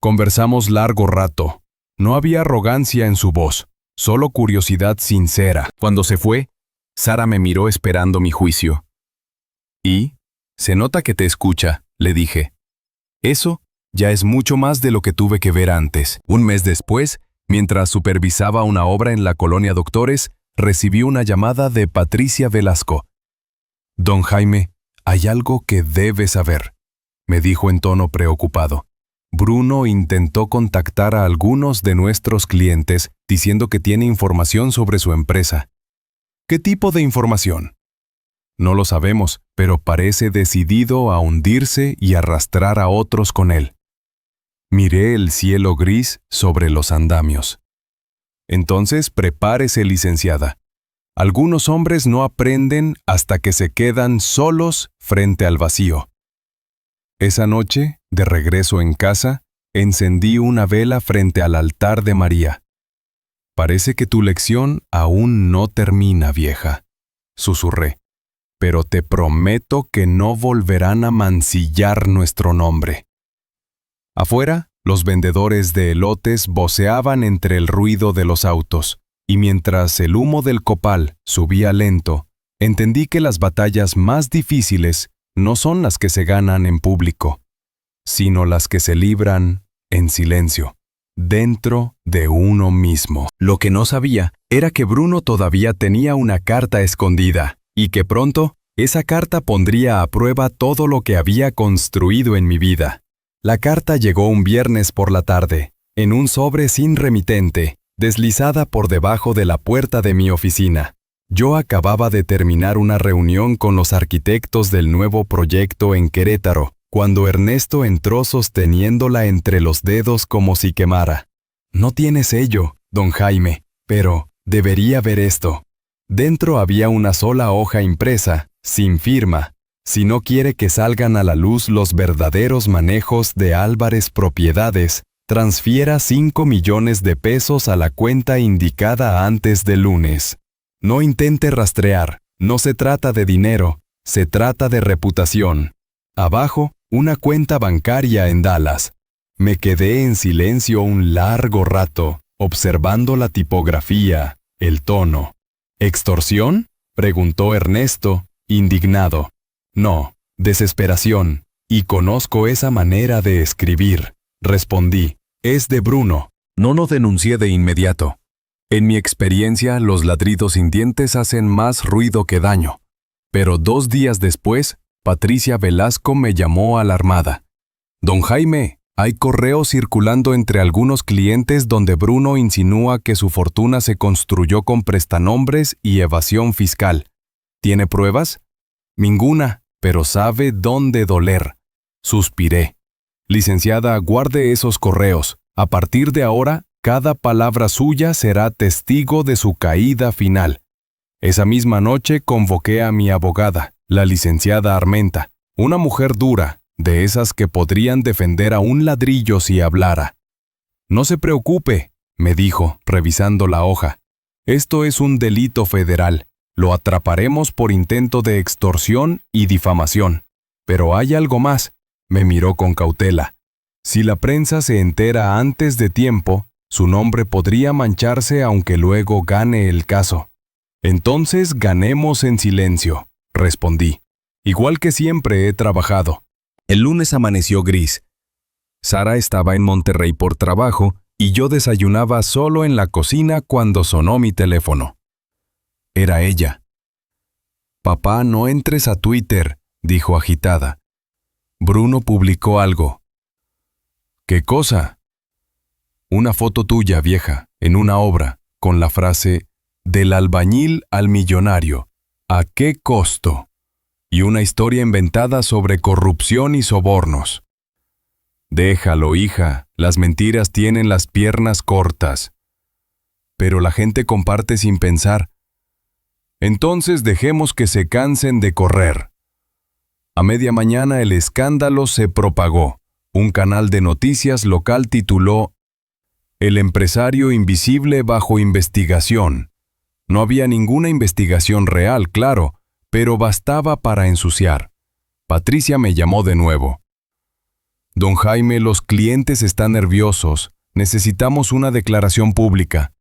Conversamos largo rato. No había arrogancia en su voz, solo curiosidad sincera. Cuando se fue, Sara me miró esperando mi juicio. «Y, se nota que te escucha», le dije. «Eso ya es mucho más de lo que tuve que ver antes». Un mes después, mientras supervisaba una obra en la colonia Doctores, recibí una llamada de Patricia Velasco. «Don Jaime, hay algo que debe saber», me dijo en tono preocupado. «Bruno intentó contactar a algunos de nuestros clientes diciendo que tiene información sobre su empresa». «¿Qué tipo de información?» «No lo sabemos, pero parece decidido a hundirse y arrastrar a otros con él». Miré el cielo gris sobre los andamios. «Entonces prepárese, licenciada. Algunos hombres no aprenden hasta que se quedan solos frente al vacío». Esa noche, de regreso en casa, encendí una vela frente al altar de María. «Parece que tu lección aún no termina, vieja», susurré. «Pero te prometo que no volverán a mancillar nuestro nombre». Afuera, los vendedores de elotes voceaban entre el ruido de los autos, y mientras el humo del copal subía lento, entendí que las batallas más difíciles no son las que se ganan en público, sino las que se libran en silencio, dentro de uno mismo. Lo que no sabía era que Bruno todavía tenía una carta escondida, y que pronto esa carta pondría a prueba todo lo que había construido en mi vida. La carta llegó un viernes por la tarde, en un sobre sin remitente, deslizada por debajo de la puerta de mi oficina. Yo acababa de terminar una reunión con los arquitectos del nuevo proyecto en Querétaro, cuando Ernesto entró sosteniéndola entre los dedos como si quemara. «No tiene sello, don Jaime, pero debería ver esto». Dentro había una sola hoja impresa, sin firma. «Si no quiere que salgan a la luz los verdaderos manejos de Álvarez Propiedades, transfiera 5 millones de pesos a la cuenta indicada antes del lunes. No intente rastrear, no se trata de dinero, se trata de reputación». Abajo, una cuenta bancaria en Dallas. Me quedé en silencio un largo rato, observando la tipografía, el tono. «¿Extorsión?», preguntó Ernesto, indignado. «No, desesperación, y conozco esa manera de escribir», respondí. «Es de Bruno». No lo denuncié de inmediato. En mi experiencia, los ladridos sin dientes hacen más ruido que daño. Pero 2 días después, Patricia Velasco me llamó alarmada. «Don Jaime, hay correos circulando entre algunos clientes donde Bruno insinúa que su fortuna se construyó con prestanombres y evasión fiscal. ¿Tiene pruebas?». «Ninguna, pero sabe dónde doler». Suspiré. «Licenciada, guarde esos correos. A partir de ahora, cada palabra suya será testigo de su caída final». Esa misma noche convoqué a mi abogada, la licenciada Armenta, una mujer dura, de esas que podrían defender a un ladrillo si hablara. «No se preocupe», me dijo, revisando la hoja. «Esto es un delito federal. Lo atraparemos por intento de extorsión y difamación. Pero hay algo más», me miró con cautela. «Si la prensa se entera antes de tiempo, su nombre podría mancharse aunque luego gane el caso». «Entonces ganemos en silencio», respondí. «Igual que siempre he trabajado». El lunes amaneció gris. Sara estaba en Monterrey por trabajo y yo desayunaba solo en la cocina cuando sonó mi teléfono. Era ella. «Papá, no entres a Twitter», dijo agitada. «Bruno publicó algo». «¿Qué cosa?». «Una foto tuya, vieja, en una obra, con la frase «Del albañil al millonario, ¿a qué costo?», y una historia inventada sobre corrupción y sobornos». «Déjalo, hija, las mentiras tienen las piernas cortas». «Pero la gente comparte sin pensar». «Entonces dejemos que se cansen de correr». A media mañana el escándalo se propagó. Un canal de noticias local tituló "El empresario invisible bajo investigación". No había ninguna investigación real, claro, pero bastaba para ensuciar. Patricia me llamó de nuevo. «Don Jaime, los clientes están nerviosos. Necesitamos una declaración pública».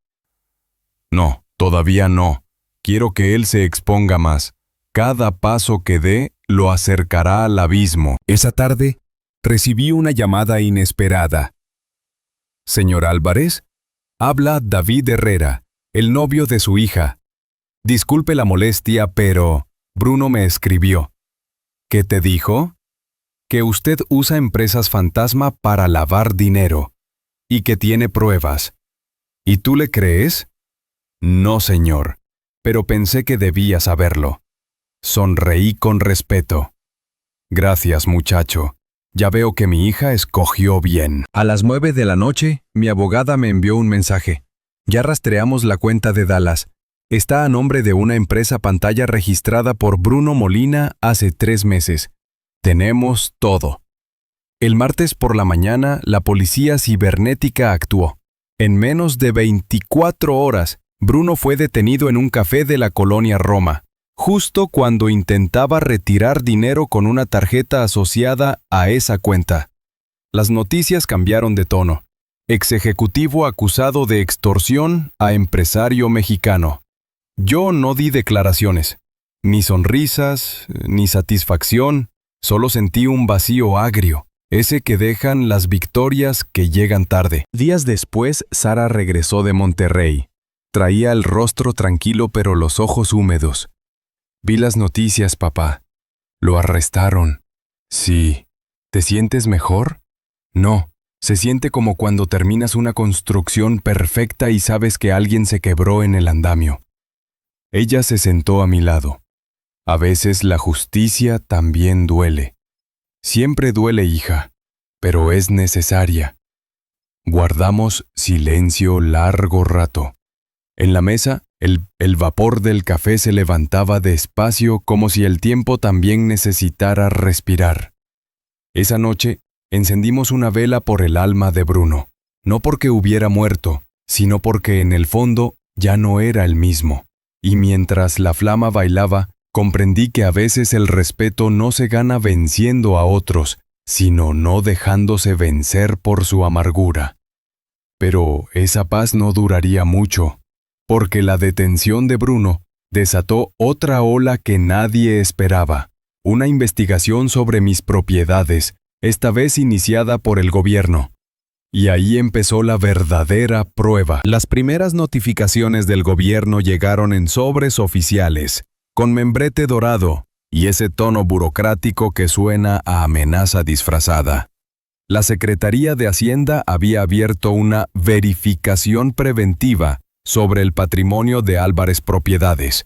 «No, todavía no. Quiero que él se exponga más. Cada paso que dé lo acercará al abismo». Esa tarde, recibí una llamada inesperada. «Señor Álvarez, habla David Herrera, el novio de su hija. Disculpe la molestia, pero Bruno me escribió». «¿Qué te dijo?» «Que usted usa empresas fantasma para lavar dinero y que tiene pruebas. ¿Y tú le crees?» «No, señor, pero pensé que debía saberlo». Sonreí con respeto. «Gracias, muchacho. Ya veo que mi hija escogió bien». A las 9 de la noche, mi abogada me envió un mensaje. «Ya rastreamos la cuenta de Dallas. Está a nombre de una empresa pantalla registrada por Bruno Molina hace 3 meses. Tenemos todo». El martes por la mañana, la policía cibernética actuó. En menos de 24 horas, Bruno fue detenido en un café de la colonia Roma, justo cuando intentaba retirar dinero con una tarjeta asociada a esa cuenta. Las noticias cambiaron de tono. Ex ejecutivo acusado de extorsión a empresario mexicano. Yo no di declaraciones. Ni sonrisas, ni satisfacción. Solo sentí un vacío agrio, ese que dejan las victorias que llegan tarde. Días después, Sara regresó de Monterrey. Traía el rostro tranquilo pero los ojos húmedos. «Vi las noticias, papá. Lo arrestaron». «Sí. ¿Te sientes mejor?» «No. Se siente como cuando terminas una construcción perfecta y sabes que alguien se quebró en el andamio». Ella se sentó a mi lado. «A veces la justicia también duele». «Siempre duele, hija, pero es necesaria». Guardamos silencio largo rato. En la mesa, el vapor del café se levantaba despacio como si el tiempo también necesitara respirar. Esa noche, encendimos una vela por el alma de Bruno, no porque hubiera muerto, sino porque en el fondo ya no era el mismo. Y mientras la flama bailaba, comprendí que a veces el respeto no se gana venciendo a otros, sino no dejándose vencer por su amargura. Pero esa paz no duraría mucho, porque la detención de Bruno desató otra ola que nadie esperaba, una investigación sobre mis propiedades, esta vez iniciada por el gobierno. Y ahí empezó la verdadera prueba. Las primeras notificaciones del gobierno llegaron en sobres oficiales, con membrete dorado y ese tono burocrático que suena a amenaza disfrazada. La Secretaría de Hacienda había abierto una verificación preventiva sobre el patrimonio de Álvarez Propiedades.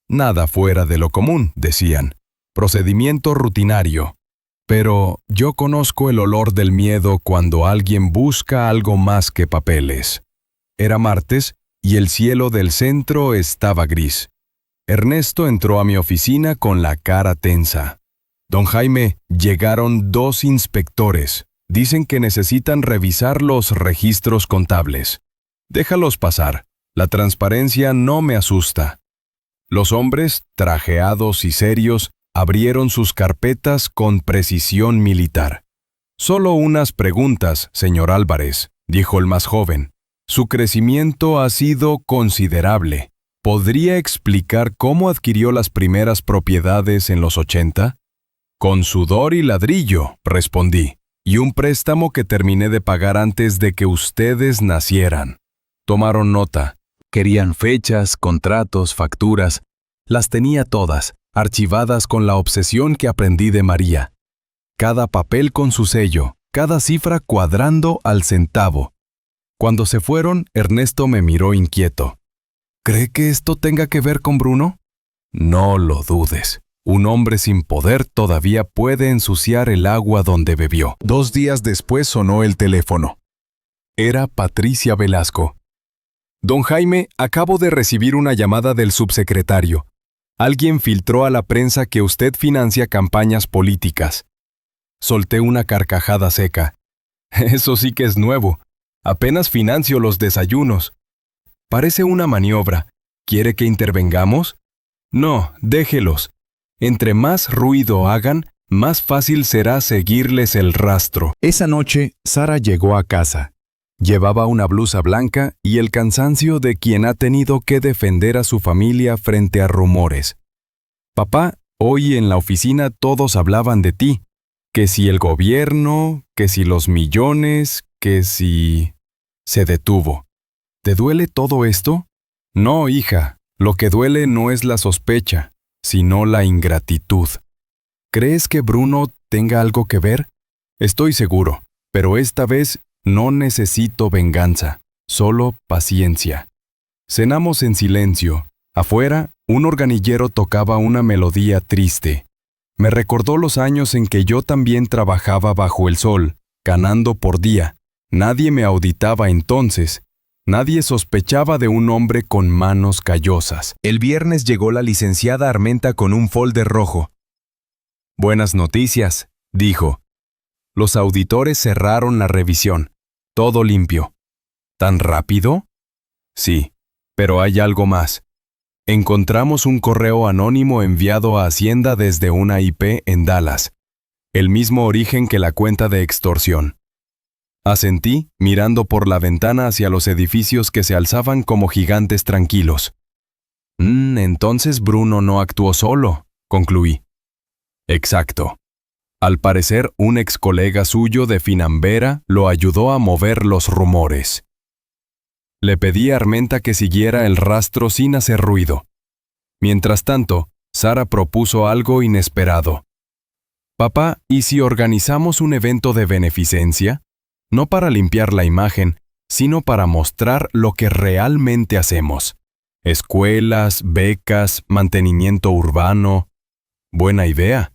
Nada fuera de lo común, decían. Procedimiento rutinario. Pero yo conozco el olor del miedo cuando alguien busca algo más que papeles. Era martes y el cielo del centro estaba gris. Ernesto entró a mi oficina con la cara tensa. «Don Jaime, llegaron 2 inspectores. Dicen que necesitan revisar los registros contables». «Déjalos pasar. La transparencia no me asusta». Los hombres, trajeados y serios, abrieron sus carpetas con precisión militar. «Solo unas preguntas, señor Álvarez», dijo el más joven. «Su crecimiento ha sido considerable. ¿Podría explicar cómo adquirió las primeras propiedades en los 80? «Con sudor y ladrillo», respondí, «y un préstamo que terminé de pagar antes de que ustedes nacieran». Tomaron nota. Querían fechas, contratos, facturas. Las tenía todas, archivadas con la obsesión que aprendí de María. Cada papel con su sello, cada cifra cuadrando al centavo. Cuando se fueron, Ernesto me miró inquieto. «¿Cree que esto tenga que ver con Bruno?» «No lo dudes. Un hombre sin poder todavía puede ensuciar el agua donde bebió». 2 días después sonó el teléfono. Era Patricia Velasco. «Don Jaime, acabo de recibir una llamada del subsecretario. Alguien filtró a la prensa que usted financia campañas políticas. Solté una carcajada seca. Eso sí que es nuevo. Apenas financio los desayunos. Parece una maniobra. ¿Quiere que intervengamos? No, déjelos. Entre más ruido hagan, más fácil será seguirles el rastro. Esa noche, Sara llegó a casa. Llevaba una blusa blanca y el cansancio de quien ha tenido que defender a su familia frente a rumores. Papá, hoy en la oficina todos hablaban de ti. Que si el gobierno, que si los millones, que si... Se detuvo. ¿Te duele todo esto? No, hija, lo que duele no es la sospecha, sino la ingratitud. ¿Crees que Bruno tenga algo que ver? Estoy seguro, pero esta vez no necesito venganza, solo paciencia. Cenamos en silencio. Afuera, un organillero tocaba una melodía triste. Me recordó los años en que yo también trabajaba bajo el sol, ganando por día. Nadie me auditaba entonces. Nadie sospechaba de un hombre con manos callosas. El viernes llegó la licenciada Armenta con un folder rojo. Buenas noticias, dijo. Los auditores cerraron la revisión. Todo limpio. ¿Tan rápido? Sí, pero hay algo más. Encontramos un correo anónimo enviado a Hacienda desde una IP en Dallas. El mismo origen que la cuenta de extorsión. Asentí, mirando por la ventana hacia los edificios que se alzaban como gigantes tranquilos. Entonces Bruno no actuó solo, concluí. Exacto. Al parecer, un ex colega suyo de Finambera lo ayudó a mover los rumores. Le pedí a Armenta que siguiera el rastro sin hacer ruido. Mientras tanto, Sara propuso algo inesperado. Papá, ¿y si organizamos un evento de beneficencia? No para limpiar la imagen, sino para mostrar lo que realmente hacemos. Escuelas, becas, mantenimiento urbano. Buena idea.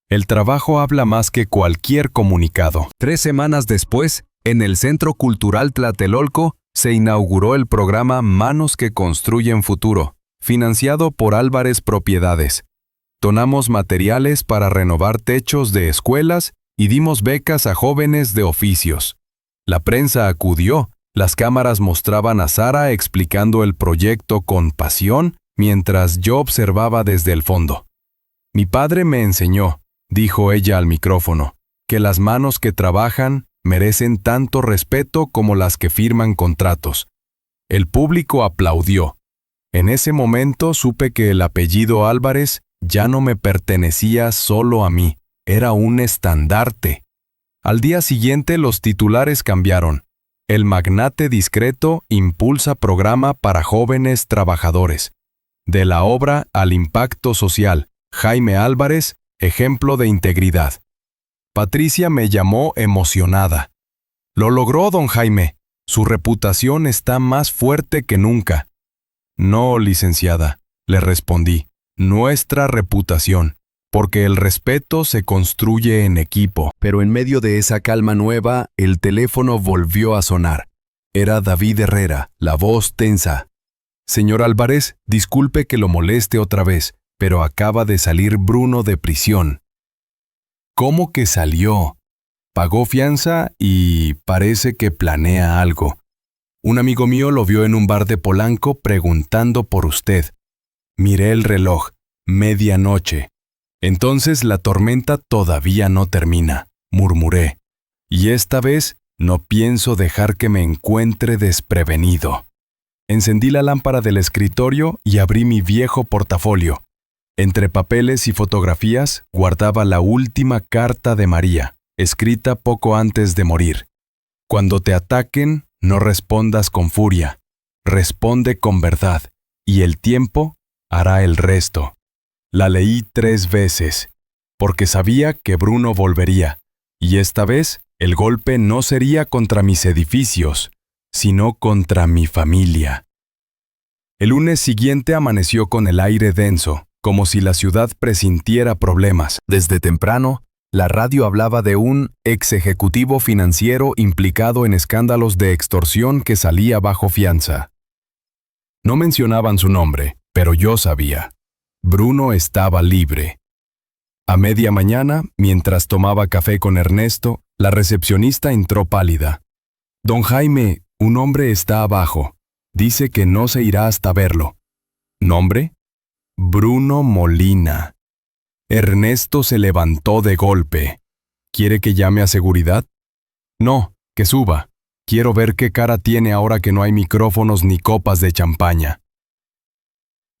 El trabajo habla más que cualquier comunicado. 3 semanas después, en el Centro Cultural Tlatelolco, se inauguró el programa Manos que Construyen Futuro, financiado por Álvarez Propiedades. Donamos materiales para renovar techos de escuelas y dimos becas a jóvenes de oficios. La prensa acudió, las cámaras mostraban a Sara explicando el proyecto con pasión mientras yo observaba desde el fondo. Mi padre me enseñó, dijo ella al micrófono, que las manos que trabajan merecen tanto respeto como las que firman contratos. El público aplaudió. En ese momento supe que el apellido Álvarez ya no me pertenecía solo a mí, era un estandarte. Al día siguiente los titulares cambiaron. El magnate discreto impulsa programa para jóvenes trabajadores. De la obra al impacto social, Jaime Álvarez, ejemplo de integridad. Patricia me llamó emocionada. Lo logró, don Jaime. Su reputación está más fuerte que nunca. No, licenciada, le respondí. Nuestra reputación, porque el respeto se construye en equipo. Pero en medio de esa calma nueva, el teléfono volvió a sonar. Era David Herrera, la voz tensa. Señor Álvarez, disculpe que lo moleste otra vez, pero acaba de salir Bruno de prisión. ¿Cómo que salió? Pagó fianza y parece que planea algo. Un amigo mío lo vio en un bar de Polanco preguntando por usted. Miré el reloj, 12:00. Entonces la tormenta todavía no termina, murmuré. Y esta vez no pienso dejar que me encuentre desprevenido. Encendí la lámpara del escritorio y abrí mi viejo portafolio. Entre papeles y fotografías guardaba la última carta de María, escrita poco antes de morir. Cuando te ataquen, no respondas con furia, responde con verdad, y el tiempo hará el resto. La leí 3 veces, porque sabía que Bruno volvería, y esta vez el golpe no sería contra mis edificios, sino contra mi familia. El lunes siguiente amaneció con el aire denso, como si la ciudad presintiera problemas. Desde temprano, la radio hablaba de un ex ejecutivo financiero implicado en escándalos de extorsión que salía bajo fianza. No mencionaban su nombre, pero yo sabía. Bruno estaba libre. A media mañana, mientras tomaba café con Ernesto, la recepcionista entró pálida. Don Jaime, un hombre está abajo. Dice que no se irá hasta verlo. ¿Nombre? Bruno Molina. Ernesto se levantó de golpe. ¿Quiere que llame a seguridad? No, que suba. Quiero ver qué cara tiene ahora que no hay micrófonos ni copas de champaña.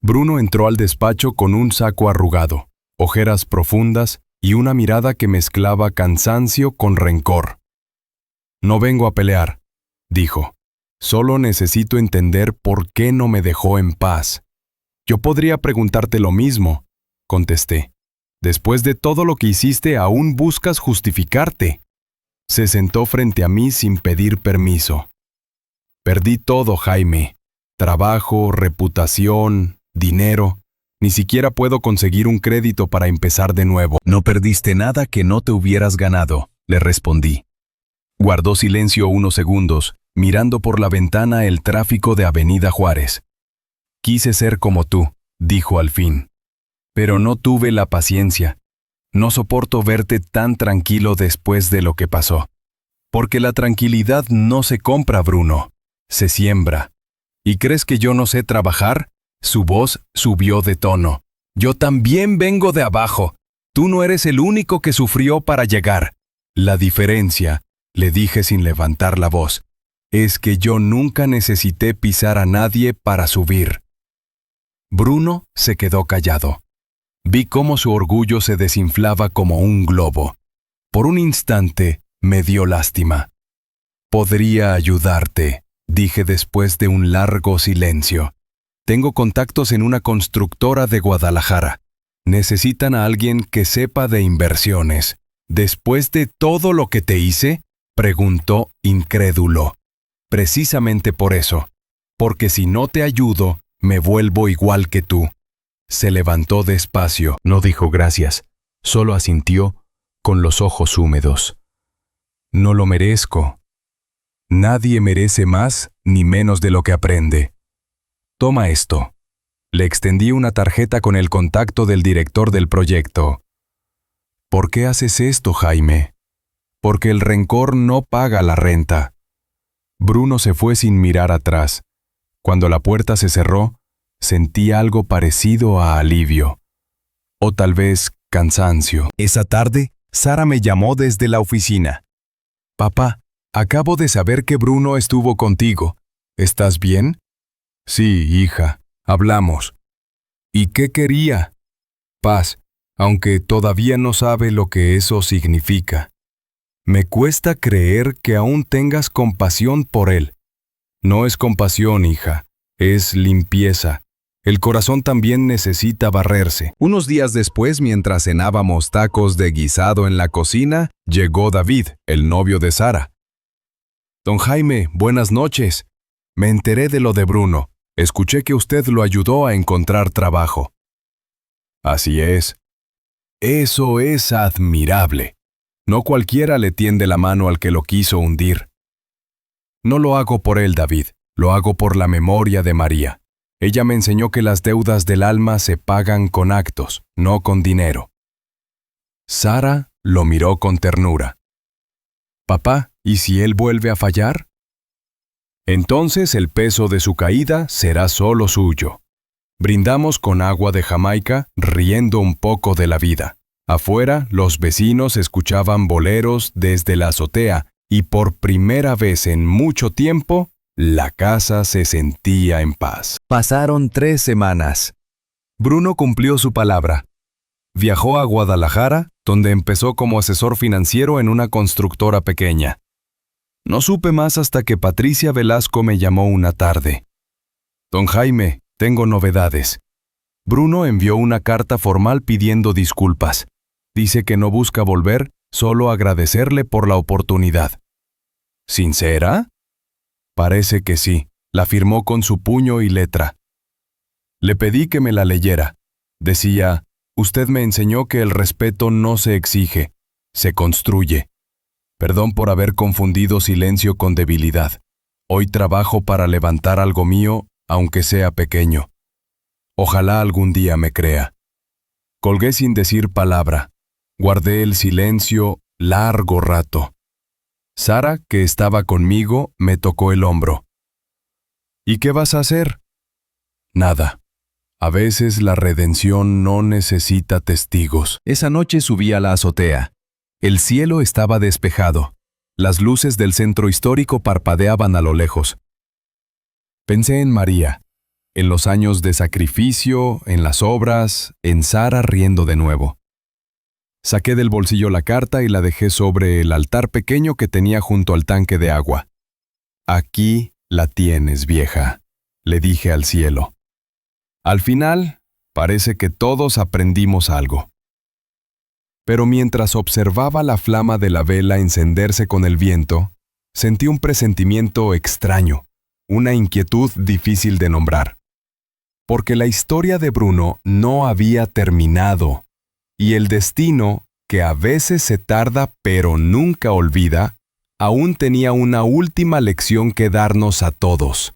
Bruno entró al despacho con un saco arrugado, ojeras profundas y una mirada que mezclaba cansancio con rencor. No vengo a pelear, dijo. Solo necesito entender por qué no me dejó en paz. Yo podría preguntarte lo mismo, contesté. Después de todo lo que hiciste, aún buscas justificarte. Se sentó frente a mí sin pedir permiso. Perdí todo, Jaime. Trabajo, reputación, dinero. Ni siquiera puedo conseguir un crédito para empezar de nuevo. No perdiste nada que no te hubieras ganado, le respondí. Guardó silencio unos segundos, mirando por la ventana el tráfico de Avenida Juárez. Quise ser como tú, dijo al fin. Pero no tuve la paciencia. No soporto verte tan tranquilo después de lo que pasó. Porque la tranquilidad no se compra, Bruno. Se siembra. ¿Y crees que yo no sé trabajar? Su voz subió de tono. Yo también vengo de abajo. Tú no eres el único que sufrió para llegar. La diferencia, le dije sin levantar la voz, es que yo nunca necesité pisar a nadie para subir. Bruno se quedó callado. Vi cómo su orgullo se desinflaba como un globo. Por un instante me dio lástima. Podría ayudarte, dije después de un largo silencio. Tengo contactos en una constructora de Guadalajara. Necesitan a alguien que sepa de inversiones. ¿Después de todo lo que te hice? Preguntó incrédulo. Precisamente por eso. Porque si no te ayudo, me vuelvo igual que tú. Se levantó despacio. No dijo gracias. Solo asintió con los ojos húmedos. No lo merezco. Nadie merece más ni menos de lo que aprende. Toma esto. Le extendí una tarjeta con el contacto del director del proyecto. ¿Por qué haces esto, Jaime? Porque el rencor no paga la renta. Bruno se fue sin mirar atrás. Cuando la puerta se cerró, sentí algo parecido a alivio. O tal vez cansancio. Esa tarde, Sara me llamó desde la oficina. Papá, acabo de saber que Bruno estuvo contigo. ¿Estás bien? Sí, hija, hablamos. ¿Y qué quería? Paz, aunque todavía no sabe lo que eso significa. Me cuesta creer que aún tengas compasión por él. No es compasión, hija, es limpieza. El corazón también necesita barrerse. Unos días después, mientras cenábamos tacos de guisado en la cocina, llegó David, el novio de Sara. Don Jaime, buenas noches. Me enteré de lo de Bruno. Escuché que usted lo ayudó a encontrar trabajo. Así es. Eso es admirable. No cualquiera le tiende la mano al que lo quiso hundir. No lo hago por él, David. Lo hago por la memoria de María. Ella me enseñó que las deudas del alma se pagan con actos, no con dinero. Sara lo miró con ternura. Papá, ¿y si él vuelve a fallar? Entonces el peso de su caída será solo suyo. Brindamos con agua de Jamaica, riendo un poco de la vida. Afuera, los vecinos escuchaban boleros desde la azotea y por primera vez en mucho tiempo, la casa se sentía en paz. Pasaron 3 semanas. Bruno cumplió su palabra. Viajó a Guadalajara, donde empezó como asesor financiero en una constructora pequeña. No supe más hasta que Patricia Velasco me llamó una tarde. Don Jaime, tengo novedades. Bruno envió una carta formal pidiendo disculpas. Dice que no busca volver, solo agradecerle por la oportunidad. ¿Sincera? Parece que sí. La firmó con su puño y letra. Le pedí que me la leyera. Decía, usted me enseñó que el respeto no se exige, se construye. Perdón por haber confundido silencio con debilidad. Hoy trabajo para levantar algo mío, aunque sea pequeño. Ojalá algún día me crea. Colgué sin decir palabra. Guardé el silencio largo rato. Sara, que estaba conmigo, me tocó el hombro. ¿Y qué vas a hacer? Nada. A veces la redención no necesita testigos. Esa noche subí a la azotea. El cielo estaba despejado. Las luces del centro histórico parpadeaban a lo lejos. Pensé en María, en los años de sacrificio, en las obras, en Sara riendo de nuevo. Saqué del bolsillo la carta y la dejé sobre el altar pequeño que tenía junto al tanque de agua. Aquí la tienes, vieja, le dije al cielo. Al final, parece que todos aprendimos algo. Pero mientras observaba la flama de la vela encenderse con el viento, sentí un presentimiento extraño, una inquietud difícil de nombrar. Porque la historia de Bruno no había terminado, y el destino, que a veces se tarda pero nunca olvida, aún tenía una última lección que darnos a todos.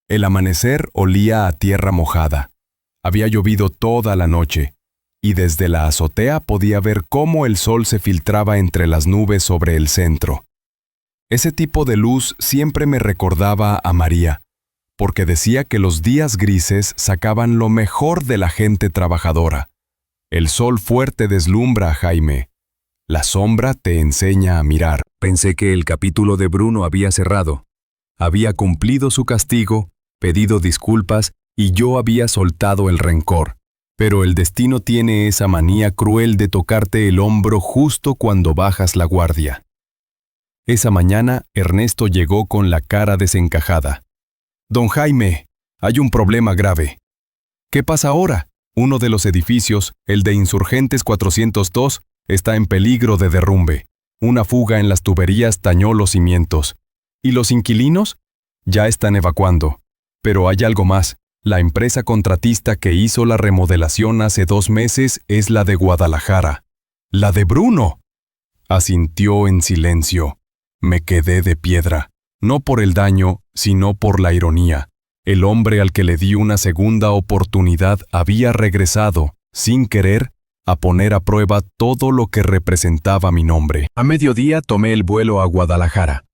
El amanecer olía a tierra mojada. Había llovido toda la noche, y desde la azotea podía ver cómo el sol se filtraba entre las nubes sobre el centro. Ese tipo de luz siempre me recordaba a María, porque decía que los días grises sacaban lo mejor de la gente trabajadora. El sol fuerte deslumbra, Jaime. La sombra te enseña a mirar. Pensé que el capítulo de Bruno había cerrado. Había cumplido su castigo, pedido disculpas y yo había soltado el rencor. Pero el destino tiene esa manía cruel de tocarte el hombro justo cuando bajas la guardia. Esa mañana, Ernesto llegó con la cara desencajada. «Don Jaime, hay un problema grave». «¿Qué pasa ahora?» Uno de los edificios, el de Insurgentes 402, está en peligro de derrumbe. Una fuga en las tuberías dañó los cimientos. ¿Y los inquilinos? Ya están evacuando. Pero hay algo más. La empresa contratista que hizo la remodelación hace 2 meses es la de Guadalajara. ¡La de Bruno!, asintió en silencio. Me quedé de piedra, no por el daño, sino por la ironía. El hombre al que le di una segunda oportunidad había regresado, sin querer, a poner a prueba todo lo que representaba mi nombre. A mediodía tomé el vuelo a Guadalajara.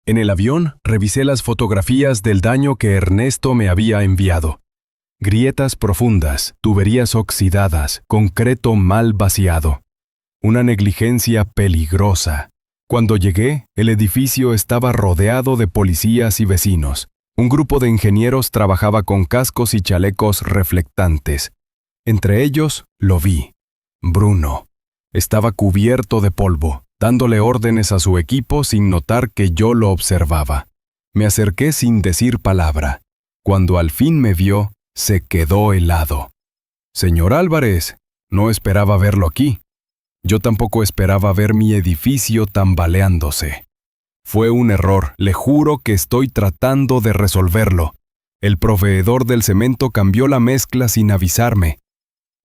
En el avión revisé las fotografías del daño que Ernesto me había enviado. Grietas profundas, tuberías oxidadas, concreto mal vaciado. Una negligencia peligrosa. Cuando llegué, el edificio estaba rodeado de policías y vecinos. Un grupo de ingenieros trabajaba con cascos y chalecos reflectantes. Entre ellos, lo vi. Bruno. Estaba cubierto de polvo, dándole órdenes a su equipo sin notar que yo lo observaba. Me acerqué sin decir palabra. Cuando al fin me vio, se quedó helado. «Señor Álvarez, no esperaba verlo aquí». Yo tampoco esperaba ver mi edificio tambaleándose. Fue un error, le juro que estoy tratando de resolverlo. El proveedor del cemento cambió la mezcla sin avisarme.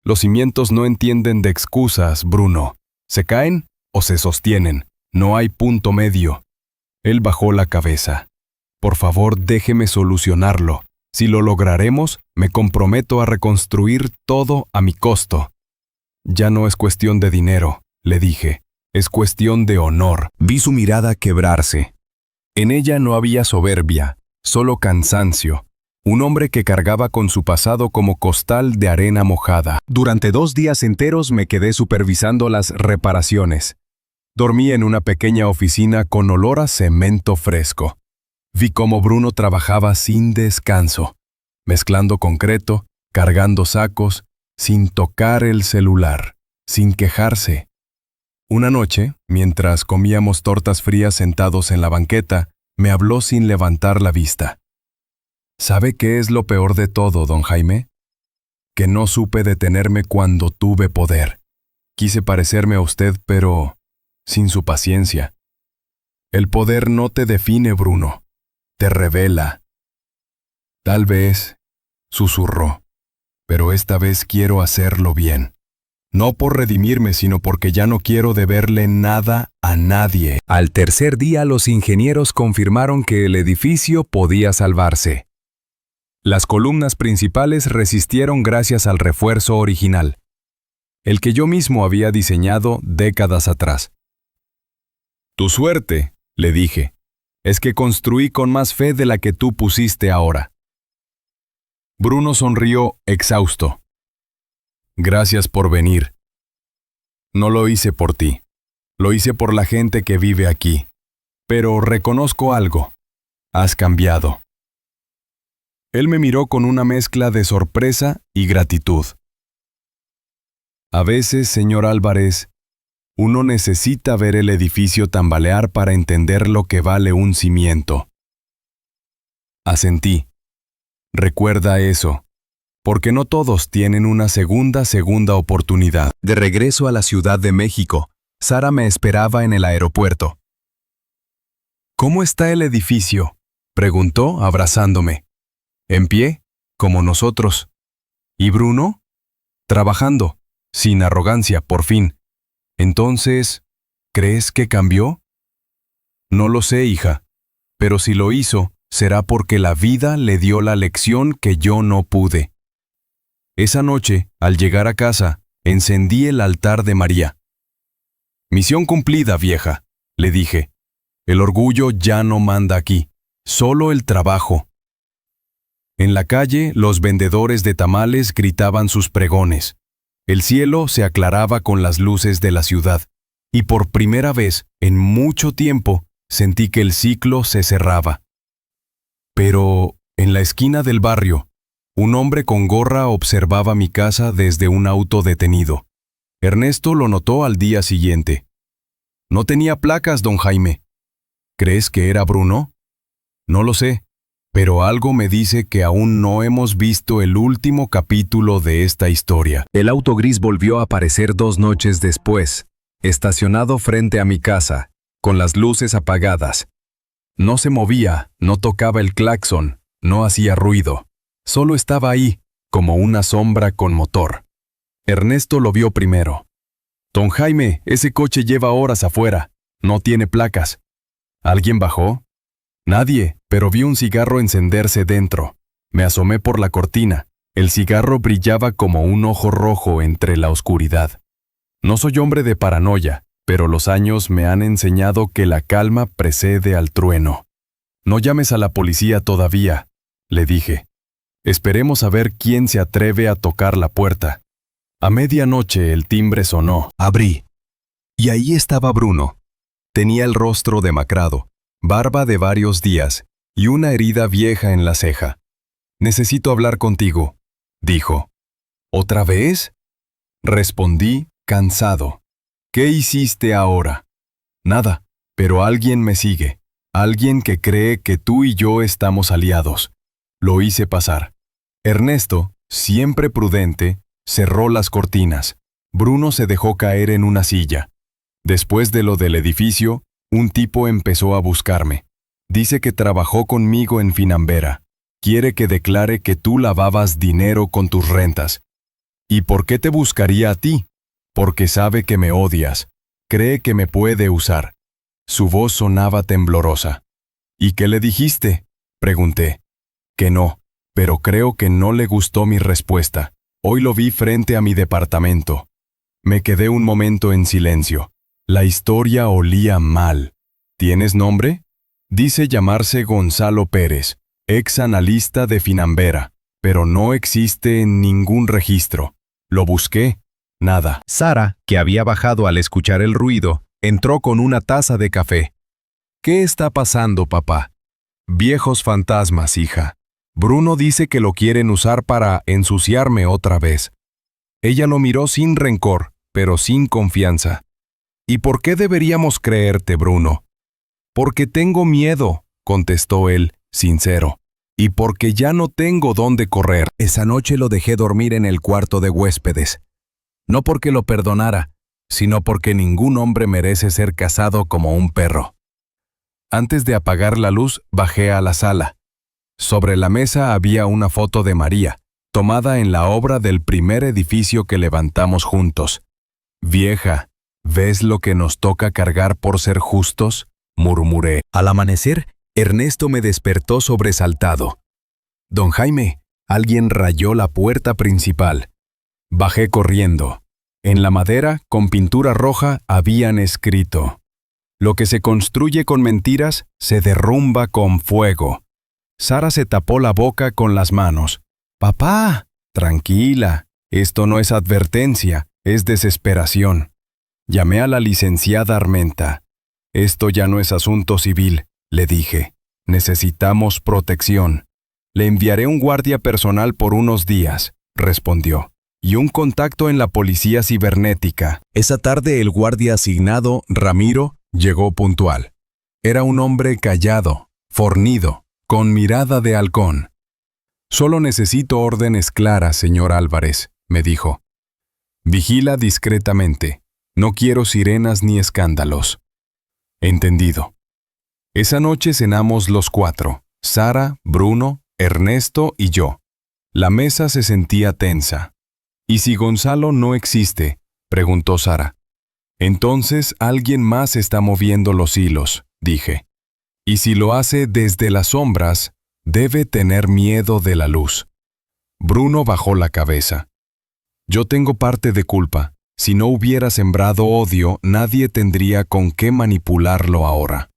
Los cimientos no entienden de excusas, Bruno. ¿Se caen o se sostienen? No hay punto medio. Él bajó la cabeza. Por favor, déjeme solucionarlo. Si lo lograremos, me comprometo a reconstruir todo a mi costo. Ya no es cuestión de dinero, le dije. Es cuestión de honor. Vi su mirada quebrarse. En ella no había soberbia, solo cansancio. Un hombre que cargaba con su pasado como costal de arena mojada. Durante 2 días enteros me quedé supervisando las reparaciones. Dormí en una pequeña oficina con olor a cemento fresco. Vi cómo Bruno trabajaba sin descanso, mezclando concreto, cargando sacos, sin tocar el celular, sin quejarse. Una noche, mientras comíamos tortas frías sentados en la banqueta, me habló sin levantar la vista. ¿Sabe qué es lo peor de todo, don Jaime? Que no supe detenerme cuando tuve poder. Quise parecerme a usted, pero sin su paciencia. El poder no te define, Bruno. Te revela. Tal vez, susurró, pero esta vez quiero hacerlo bien. No por redimirme, sino porque ya no quiero deberle nada a nadie. Al tercer día, los ingenieros confirmaron que el edificio podía salvarse. Las columnas principales resistieron gracias al refuerzo original, el que yo mismo había diseñado décadas atrás. Tu suerte, le dije, es que construí con más fe de la que tú pusiste ahora. Bruno sonrió exhausto. Gracias por venir. No lo hice por ti, lo hice por la gente que vive aquí. Pero reconozco algo, has cambiado. Él me miró con una mezcla de sorpresa y gratitud. A veces, señor Álvarez, uno necesita ver el edificio tambalear para entender lo que vale un cimiento. Asentí. Recuerda eso, porque no todos tienen una segunda oportunidad. De regreso a la Ciudad de México, Sara me esperaba en el aeropuerto. ¿Cómo está el edificio?, preguntó abrazándome. En pie, como nosotros. ¿Y Bruno? Trabajando, sin arrogancia, por fin. Entonces, ¿crees que cambió? No lo sé, hija, pero si lo hizo, será porque la vida le dio la lección que yo no pude. Esa noche, al llegar a casa, encendí el altar de María. Misión cumplida, vieja, le dije. El orgullo ya no manda aquí, solo el trabajo. En la calle, los vendedores de tamales gritaban sus pregones. El cielo se aclaraba con las luces de la ciudad, y por primera vez, en mucho tiempo, sentí que el ciclo se cerraba. Pero, en la esquina del barrio, un hombre con gorra observaba mi casa desde un auto detenido. Ernesto lo notó al día siguiente. No tenía placas, don Jaime. ¿Crees que era Bruno? No lo sé, pero algo me dice que aún no hemos visto el último capítulo de esta historia. El auto gris volvió a aparecer 2 noches después, estacionado frente a mi casa, con las luces apagadas. No se movía, no tocaba el claxon, no hacía ruido. Solo estaba ahí, como una sombra con motor. Ernesto lo vio primero. Don Jaime, ese coche lleva horas afuera. No tiene placas. ¿Alguien bajó? Nadie, pero vi un cigarro encenderse dentro. Me asomé por la cortina. El cigarro brillaba como un ojo rojo entre la oscuridad. No soy hombre de paranoia, pero los años me han enseñado que la calma precede al trueno. No llames a la policía todavía, le dije. Esperemos a ver quién se atreve a tocar la puerta. A medianoche el timbre sonó. Abrí. Y ahí estaba Bruno. Tenía el rostro demacrado, barba de varios días y una herida vieja en la ceja. Necesito hablar contigo, dijo. ¿Otra vez? Respondí, cansado. ¿Qué hiciste ahora? Nada, pero alguien me sigue. Alguien que cree que tú y yo estamos aliados. Lo hice pasar. Ernesto, siempre prudente, cerró las cortinas. Bruno se dejó caer en una silla. Después de lo del edificio, un tipo empezó a buscarme. Dice que trabajó conmigo en Finambera. Quiere que declare que tú lavabas dinero con tus rentas. ¿Y por qué te buscaría a ti? Porque sabe que me odias. Cree que me puede usar. Su voz sonaba temblorosa. ¿Y qué le dijiste?, pregunté. Que no, pero creo que no le gustó mi respuesta. Hoy lo vi frente a mi departamento. Me quedé un momento en silencio. La historia olía mal. ¿Tienes nombre? Dice llamarse Gonzalo Pérez, ex analista de Finambera, pero no existe en ningún registro. Lo busqué. Nada. Sara, que había bajado al escuchar el ruido, entró con una taza de café. ¿Qué está pasando, papá? Viejos fantasmas, hija. Bruno dice que lo quieren usar para ensuciarme otra vez. Ella lo miró sin rencor, pero sin confianza. ¿Y por qué deberíamos creerte, Bruno? Porque tengo miedo, contestó él, sincero. Y porque ya no tengo dónde correr. Esa noche lo dejé dormir en el cuarto de huéspedes. No porque lo perdonara, sino porque ningún hombre merece ser casado como un perro. Antes de apagar la luz, bajé a la sala. Sobre la mesa había una foto de María, tomada en la obra del primer edificio que levantamos juntos. Vieja, ¿ves lo que nos toca cargar por ser justos?, murmuré. Al amanecer, Ernesto me despertó sobresaltado. Don Jaime, alguien rayó la puerta principal. Bajé corriendo. En la madera, con pintura roja, habían escrito: lo que se construye con mentiras, se derrumba con fuego. Sara se tapó la boca con las manos. Papá, tranquila, esto no es advertencia, es desesperación. Llamé a la licenciada Armenta. Esto ya no es asunto civil, le dije. Necesitamos protección. Le enviaré un guardia personal por unos días, respondió, y un contacto en la policía cibernética. Esa tarde el guardia asignado, Ramiro, llegó puntual. Era un hombre callado, fornido, con mirada de halcón. Solo necesito órdenes claras, señor Álvarez, me dijo. Vigila discretamente. No quiero sirenas ni escándalos. Entendido. Esa noche cenamos los 4, Sara, Bruno, Ernesto y yo. La mesa se sentía tensa. ¿Y si Gonzalo no existe?, preguntó Sara. Entonces alguien más está moviendo los hilos, dije. Y si lo hace desde las sombras, debe tener miedo de la luz. Bruno bajó la cabeza. Yo tengo parte de culpa. Si no hubiera sembrado odio, nadie tendría con qué manipularlo ahora.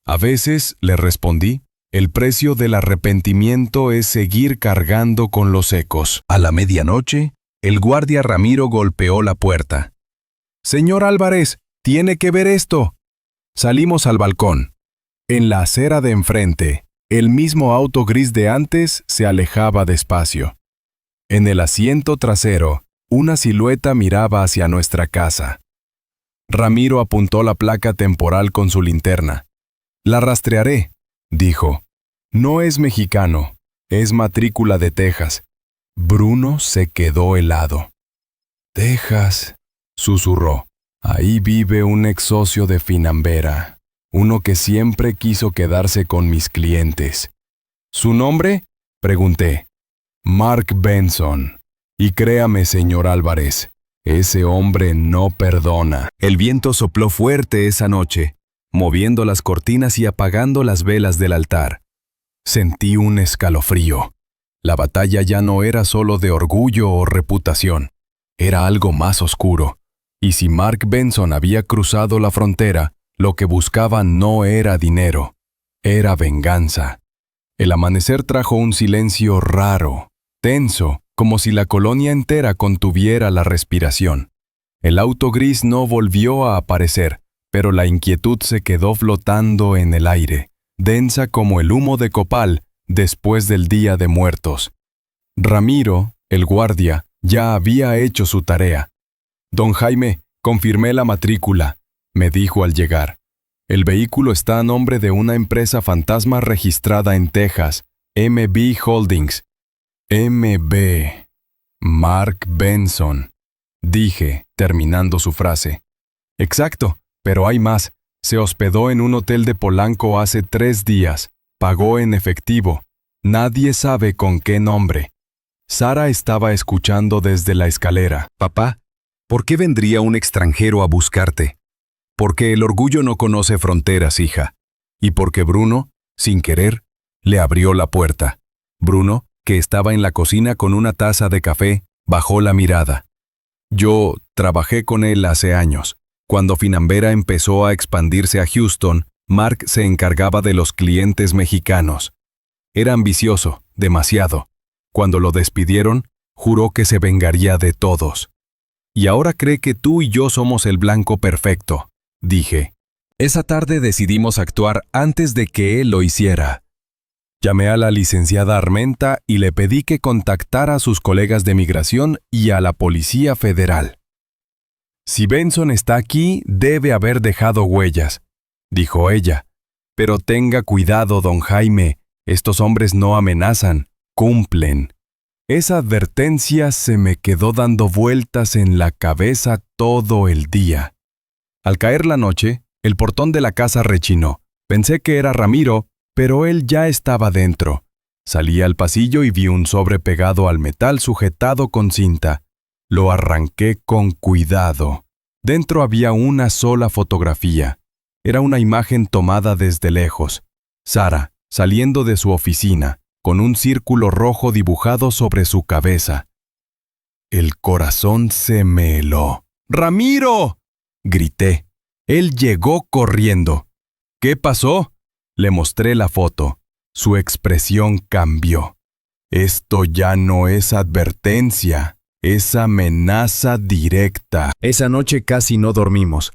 A veces, le respondí, el precio del arrepentimiento es seguir cargando con los ecos. A la medianoche, el guardia Ramiro golpeó la puerta. Señor Álvarez, tiene que ver esto. Salimos al balcón. En la acera de enfrente, el mismo auto gris de antes se alejaba despacio. En el asiento trasero, una silueta miraba hacia nuestra casa. Ramiro apuntó la placa temporal con su linterna. La rastrearé, dijo. No es mexicano, es matrícula de Texas. Bruno se quedó helado. Texas, susurró. Ahí vive un ex socio de Finambera, uno que siempre quiso quedarse con mis clientes. ¿Su nombre?, pregunté. Mark Benson. Y créame, señor Álvarez, ese hombre no perdona. El viento sopló fuerte esa noche, moviendo las cortinas y apagando las velas del altar. Sentí un escalofrío. La batalla ya no era solo de orgullo o reputación, era algo más oscuro. Y si Mark Benson había cruzado la frontera, lo que buscaba no era dinero, era venganza. El amanecer trajo un silencio raro, tenso, como si la colonia entera contuviera la respiración. El auto gris no volvió a aparecer, pero la inquietud se quedó flotando en el aire, densa como el humo de copal después del Día de Muertos. Ramiro, el guardia, ya había hecho su tarea. Don Jaime, confirmé la matrícula, me dijo al llegar. El vehículo está a nombre de una empresa fantasma registrada en Texas, MB Holdings. MB. Mark Benson, dije, terminando su frase. Exacto, pero hay más. Se hospedó en un hotel de Polanco hace 3 días. Pagó en efectivo. Nadie sabe con qué nombre. Sara estaba escuchando desde la escalera. Papá, ¿por qué vendría un extranjero a buscarte? Porque el orgullo no conoce fronteras, hija. Y porque Bruno, sin querer, le abrió la puerta. Bruno, que estaba en la cocina con una taza de café, bajó la mirada. Yo trabajé con él hace años. Cuando Finambera empezó a expandirse a Houston, Mark se encargaba de los clientes mexicanos. Era ambicioso, demasiado. Cuando lo despidieron, juró que se vengaría de todos. Y ahora cree que tú y yo somos el blanco perfecto, dije. Esa tarde decidimos actuar antes de que él lo hiciera. Llamé a la licenciada Armenta y le pedí que contactara a sus colegas de migración y a la Policía Federal. Si Benson está aquí, debe haber dejado huellas, dijo ella. Pero tenga cuidado, don Jaime, estos hombres no amenazan, cumplen. Esa advertencia se me quedó dando vueltas en la cabeza todo el día. Al caer la noche, el portón de la casa rechinó. Pensé que era Ramiro, pero él ya estaba dentro. Salí al pasillo y vi un sobre pegado al metal sujetado con cinta. Lo arranqué con cuidado. Dentro había una sola fotografía. Era una imagen tomada desde lejos. Sara, saliendo de su oficina, con un círculo rojo dibujado sobre su cabeza. El corazón se me heló. ¡Ramiro!, grité. Él llegó corriendo. ¿Qué pasó? Le mostré la foto. Su expresión cambió. Esto ya no es advertencia, es amenaza directa. Esa noche casi no dormimos.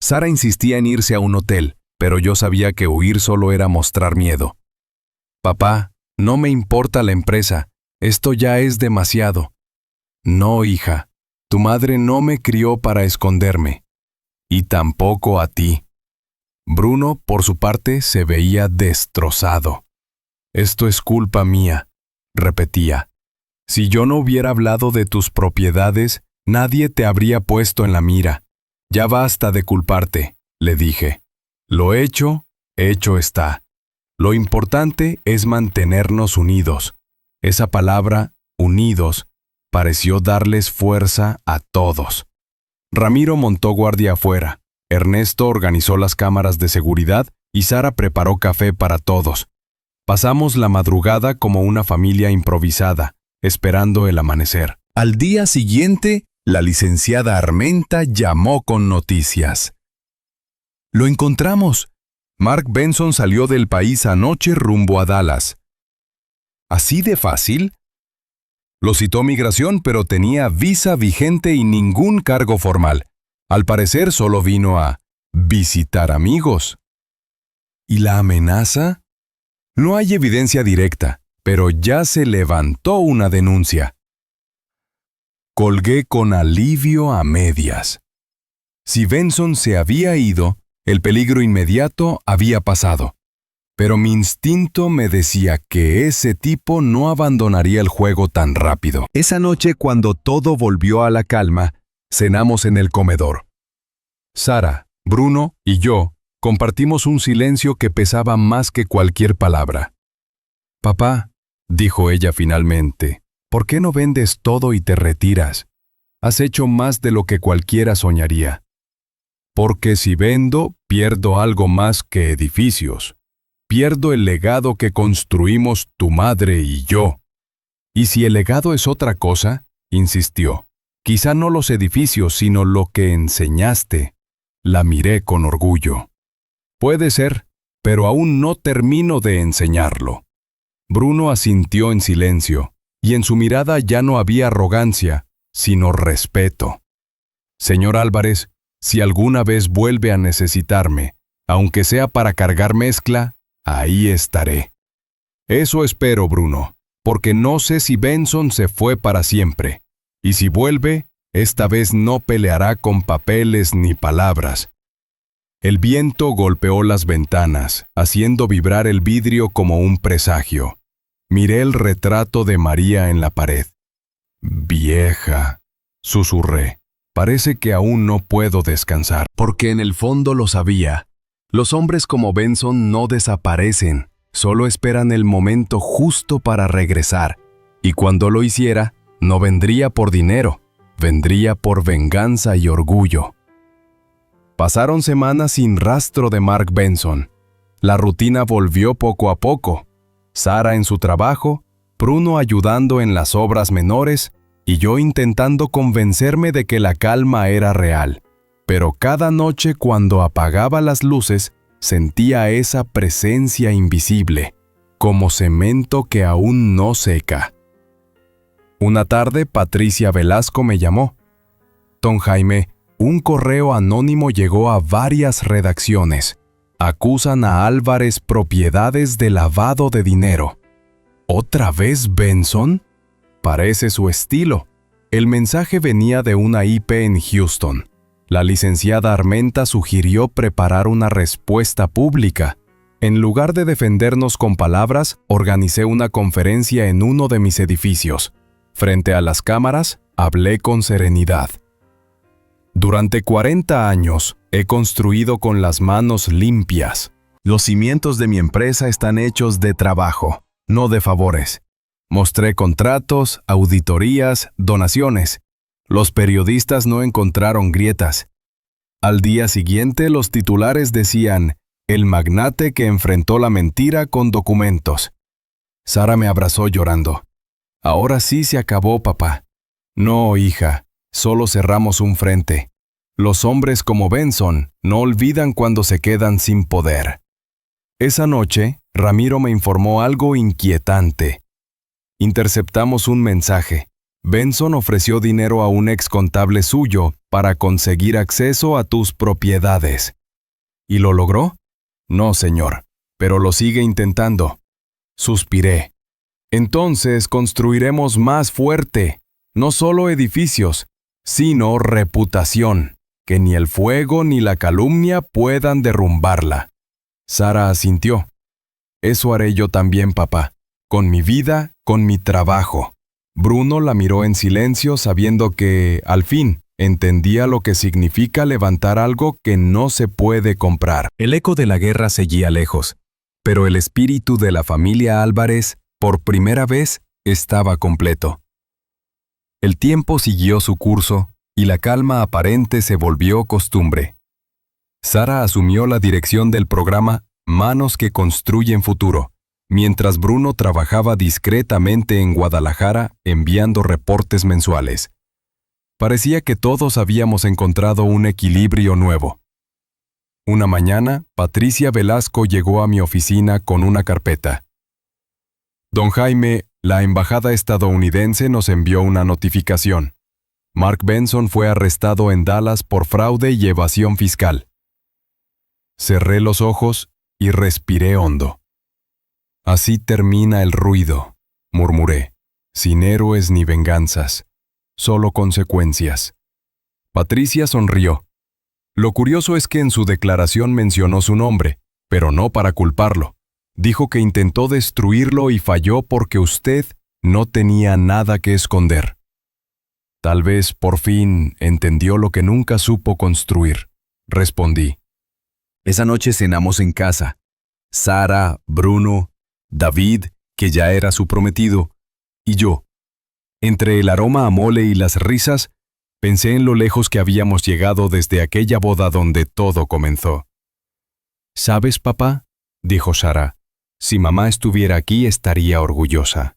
Sara insistía en irse a un hotel, pero yo sabía que huir solo era mostrar miedo. Papá, no me importa la empresa. Esto ya es demasiado. No, hija. Tu madre no me crió para esconderme. Y tampoco a ti. Bruno, por su parte, se veía destrozado. Esto es culpa mía, repetía. Si yo no hubiera hablado de tus propiedades, nadie te habría puesto en la mira. Ya basta de culparte, le dije. Lo hecho está. Lo importante es mantenernos unidos. Esa palabra, unidos, pareció darles fuerza a todos. Ramiro montó guardia afuera, Ernesto organizó las cámaras de seguridad y Sara preparó café para todos. Pasamos la madrugada como una familia improvisada, esperando el amanecer. Al día siguiente, la licenciada Armenta llamó con noticias. Lo encontramos. Mark Benson salió del país anoche rumbo a Dallas. ¿Así de fácil? Lo citó migración, pero tenía visa vigente y ningún cargo formal. Al parecer solo vino a visitar amigos. ¿Y la amenaza? No hay evidencia directa, pero ya se levantó una denuncia. Colgué con alivio a medias. Si Benson se había ido, el peligro inmediato había pasado. Pero mi instinto me decía que ese tipo no abandonaría el juego tan rápido. Esa noche, cuando todo volvió a la calma, cenamos en el comedor. Sara, Bruno y yo compartimos un silencio que pesaba más que cualquier palabra. Papá, dijo ella finalmente, ¿por qué no vendes todo y te retiras? Has hecho más de lo que cualquiera soñaría. Porque si vendo, pierdo algo más que edificios. Pierdo el legado que construimos tu madre y yo. Y si el legado es otra cosa, insistió, quizá no los edificios, sino lo que enseñaste. La miré con orgullo. Puede ser, pero aún no termino de enseñarlo. Bruno asintió en silencio, y en su mirada ya no había arrogancia, sino respeto. Señor Álvarez, si alguna vez vuelve a necesitarme, aunque sea para cargar mezcla, ahí estaré. Eso espero, Bruno, porque no sé si Benson se fue para siempre. Y si vuelve, esta vez no peleará con papeles ni palabras. El viento golpeó las ventanas, haciendo vibrar el vidrio como un presagio. Miré el retrato de María en la pared. Vieja, susurré. Parece que aún no puedo descansar. Porque en el fondo lo sabía. Los hombres como Benson no desaparecen, solo esperan el momento justo para regresar. Y cuando lo hiciera, no vendría por dinero, vendría por venganza y orgullo. Pasaron semanas sin rastro de Mark Benson. La rutina volvió poco a poco. Sara en su trabajo, Bruno ayudando en las obras menores y yo intentando convencerme de que la calma era real. Pero cada noche cuando apagaba las luces, sentía esa presencia invisible, como cemento que aún no seca. Una tarde, Patricia Velasco me llamó. Don Jaime, un correo anónimo llegó a varias redacciones. Acusan a Álvarez propiedades de lavado de dinero. ¿Otra vez Benson? Parece su estilo. El mensaje venía de una IP en Houston. La licenciada Armenta sugirió preparar una respuesta pública. En lugar de defendernos con palabras, organicé una conferencia en uno de mis edificios. Frente a las cámaras, hablé con serenidad. Durante 40 años, he construido con las manos limpias. Los cimientos de mi empresa están hechos de trabajo, no de favores. Mostré contratos, auditorías, donaciones. Los periodistas no encontraron grietas. Al día siguiente, los titulares decían, el magnate que enfrentó la mentira con documentos. Sara me abrazó llorando. Ahora sí se acabó, papá. No, hija, solo cerramos un frente. Los hombres como Benson no olvidan cuando se quedan sin poder. Esa noche, Ramiro me informó algo inquietante. Interceptamos un mensaje. Benson ofreció dinero a un ex contable suyo para conseguir acceso a tus propiedades. ¿Y lo logró? No, señor, pero lo sigue intentando. Suspiré. Entonces construiremos más fuerte, no solo edificios, sino reputación, que ni el fuego ni la calumnia puedan derrumbarla. Sara asintió. Eso haré yo también, papá, con mi vida, con mi trabajo. Bruno la miró en silencio, sabiendo que, al fin, entendía lo que significa levantar algo que no se puede comprar. El eco de la guerra seguía lejos, pero el espíritu de la familia Álvarez, por primera vez, estaba completo. El tiempo siguió su curso y la calma aparente se volvió costumbre. Sara asumió la dirección del programa Manos que Construyen Futuro, mientras Bruno trabajaba discretamente en Guadalajara enviando reportes mensuales. Parecía que todos habíamos encontrado un equilibrio nuevo. Una mañana, Patricia Velasco llegó a mi oficina con una carpeta. Don Jaime, la embajada estadounidense nos envió una notificación. Mark Benson fue arrestado en Dallas por fraude y evasión fiscal. Cerré los ojos y respiré hondo. Así termina el ruido, murmuré, sin héroes ni venganzas, solo consecuencias. Patricia sonrió. Lo curioso es que en su declaración mencionó su nombre, pero no para culparlo. Dijo que intentó destruirlo y falló porque usted no tenía nada que esconder. Tal vez por fin entendió lo que nunca supo construir, respondí. Esa noche cenamos en casa. Sara, Bruno, David, que ya era su prometido, y yo. Entre el aroma a mole y las risas, pensé en lo lejos que habíamos llegado desde aquella boda donde todo comenzó. ¿Sabes, papá?, dijo Sara. Si mamá estuviera aquí estaría orgullosa.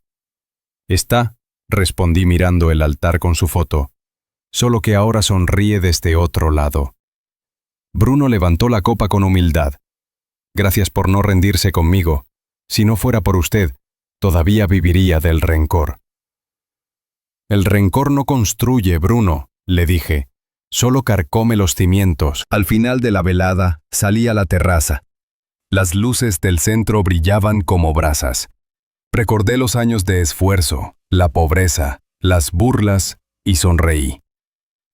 Está, respondí mirando el altar con su foto, solo que ahora sonríe desde otro lado. Bruno levantó la copa con humildad. Gracias por no rendirse conmigo. Si no fuera por usted, todavía viviría del rencor. El rencor no construye, Bruno, le dije. Solo carcome los cimientos. Al final de la velada, salí a la terraza. Las luces del centro brillaban como brasas. Recordé los años de esfuerzo, la pobreza, las burlas y sonreí.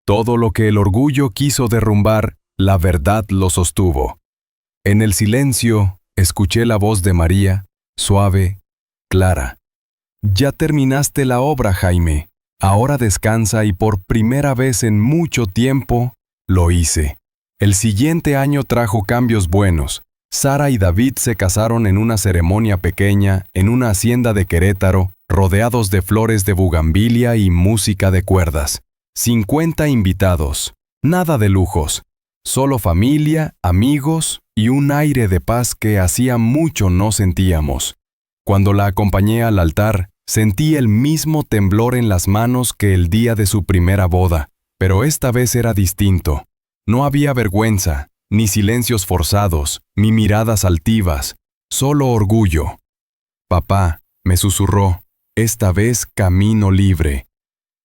Todo lo que el orgullo quiso derrumbar, la verdad lo sostuvo. En el silencio, escuché la voz de María, suave, clara. Ya terminaste la obra, Jaime. Ahora descansa y por primera vez en mucho tiempo, lo hice. El siguiente año trajo cambios buenos. Sara y David se casaron en una ceremonia pequeña en una hacienda de Querétaro, rodeados de flores de bugambilia y música de cuerdas. 50 invitados. Nada de lujos. Solo familia, amigos y un aire de paz que hacía mucho no sentíamos. Cuando la acompañé al altar, sentí el mismo temblor en las manos que el día de su primera boda, pero esta vez era distinto. No había vergüenza, ni silencios forzados, ni miradas altivas, solo orgullo. Papá, me susurró, esta vez camino libre.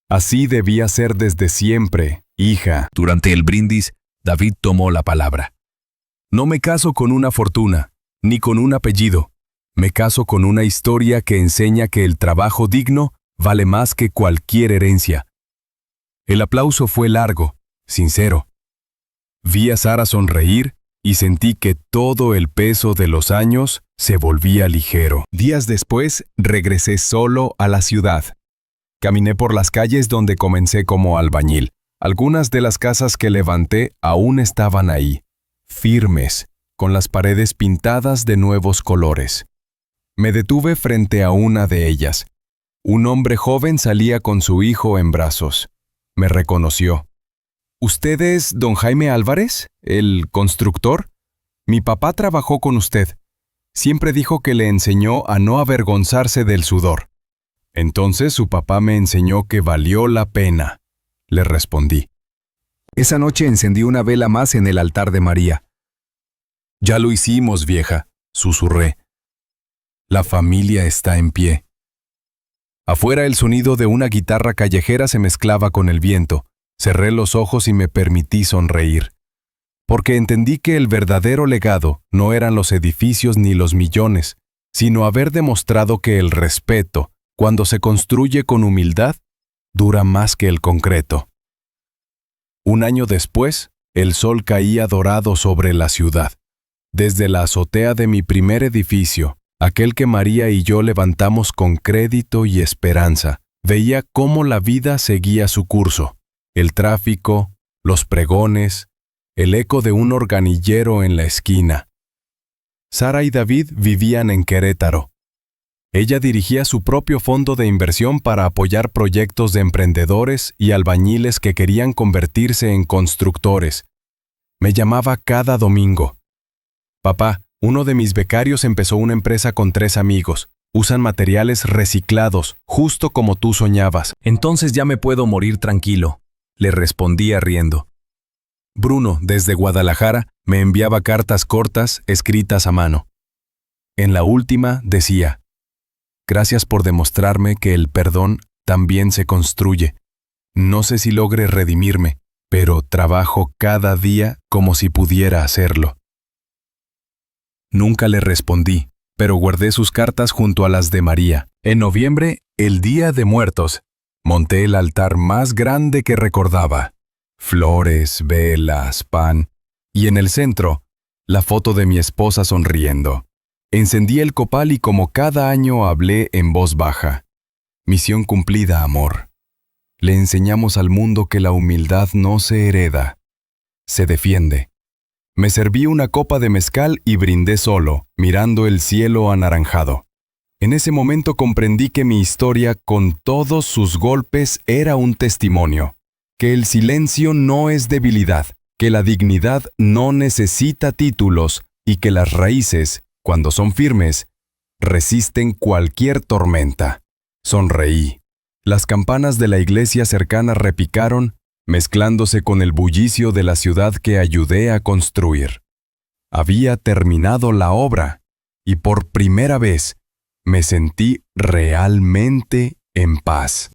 Así debía ser desde siempre, hija. Durante el brindis, David tomó la palabra. No me caso con una fortuna, ni con un apellido. Me caso con una historia que enseña que el trabajo digno vale más que cualquier herencia. El aplauso fue largo, sincero. Vi a Sara sonreír y sentí que todo el peso de los años se volvía ligero. Días después, regresé solo a la ciudad. Caminé por las calles donde comencé como albañil. Algunas de las casas que levanté aún estaban ahí, firmes, con las paredes pintadas de nuevos colores. Me detuve frente a una de ellas. Un hombre joven salía con su hijo en brazos. Me reconoció. ¿Usted es don Jaime Álvarez, el constructor? Mi papá trabajó con usted. Siempre dijo que le enseñó a no avergonzarse del sudor. Entonces su papá me enseñó que valió la pena, le respondí. Esa noche encendí una vela más en el altar de María. Ya lo hicimos, vieja, susurré. La familia está en pie. Afuera el sonido de una guitarra callejera se mezclaba con el viento. Cerré los ojos y me permití sonreír. Porque entendí que el verdadero legado no eran los edificios ni los millones, sino haber demostrado que el respeto, cuando se construye con humildad, dura más que el concreto. Un año después, el sol caía dorado sobre la ciudad. Desde la azotea de mi primer edificio, aquel que María y yo levantamos con crédito y esperanza, veía cómo la vida seguía su curso. El tráfico, los pregones, el eco de un organillero en la esquina. Sara y David vivían en Querétaro. Ella dirigía su propio fondo de inversión para apoyar proyectos de emprendedores y albañiles que querían convertirse en constructores. Me llamaba cada domingo. Papá, uno de mis becarios empezó una empresa con 3 amigos. Usan materiales reciclados, justo como tú soñabas. Entonces ya me puedo morir tranquilo, le respondía riendo. Bruno, desde Guadalajara, me enviaba cartas cortas escritas a mano. En la última decía: gracias por demostrarme que el perdón también se construye. No sé si logre redimirme, pero trabajo cada día como si pudiera hacerlo. Nunca le respondí, pero guardé sus cartas junto a las de María. En noviembre, el Día de Muertos, monté el altar más grande que recordaba. Flores, velas, pan, y en el centro, la foto de mi esposa sonriendo. Encendí el copal y como cada año hablé en voz baja. Misión cumplida, amor. Le enseñamos al mundo que la humildad no se hereda, se defiende. Me serví una copa de mezcal y brindé solo, mirando el cielo anaranjado. En ese momento comprendí que mi historia, con todos sus golpes, era un testimonio. Que el silencio no es debilidad, que la dignidad no necesita títulos y que las raíces, cuando son firmes, resisten cualquier tormenta. Sonreí. Las campanas de la iglesia cercana repicaron, mezclándose con el bullicio de la ciudad que ayudé a construir. Había terminado la obra y por primera vez me sentí realmente en paz.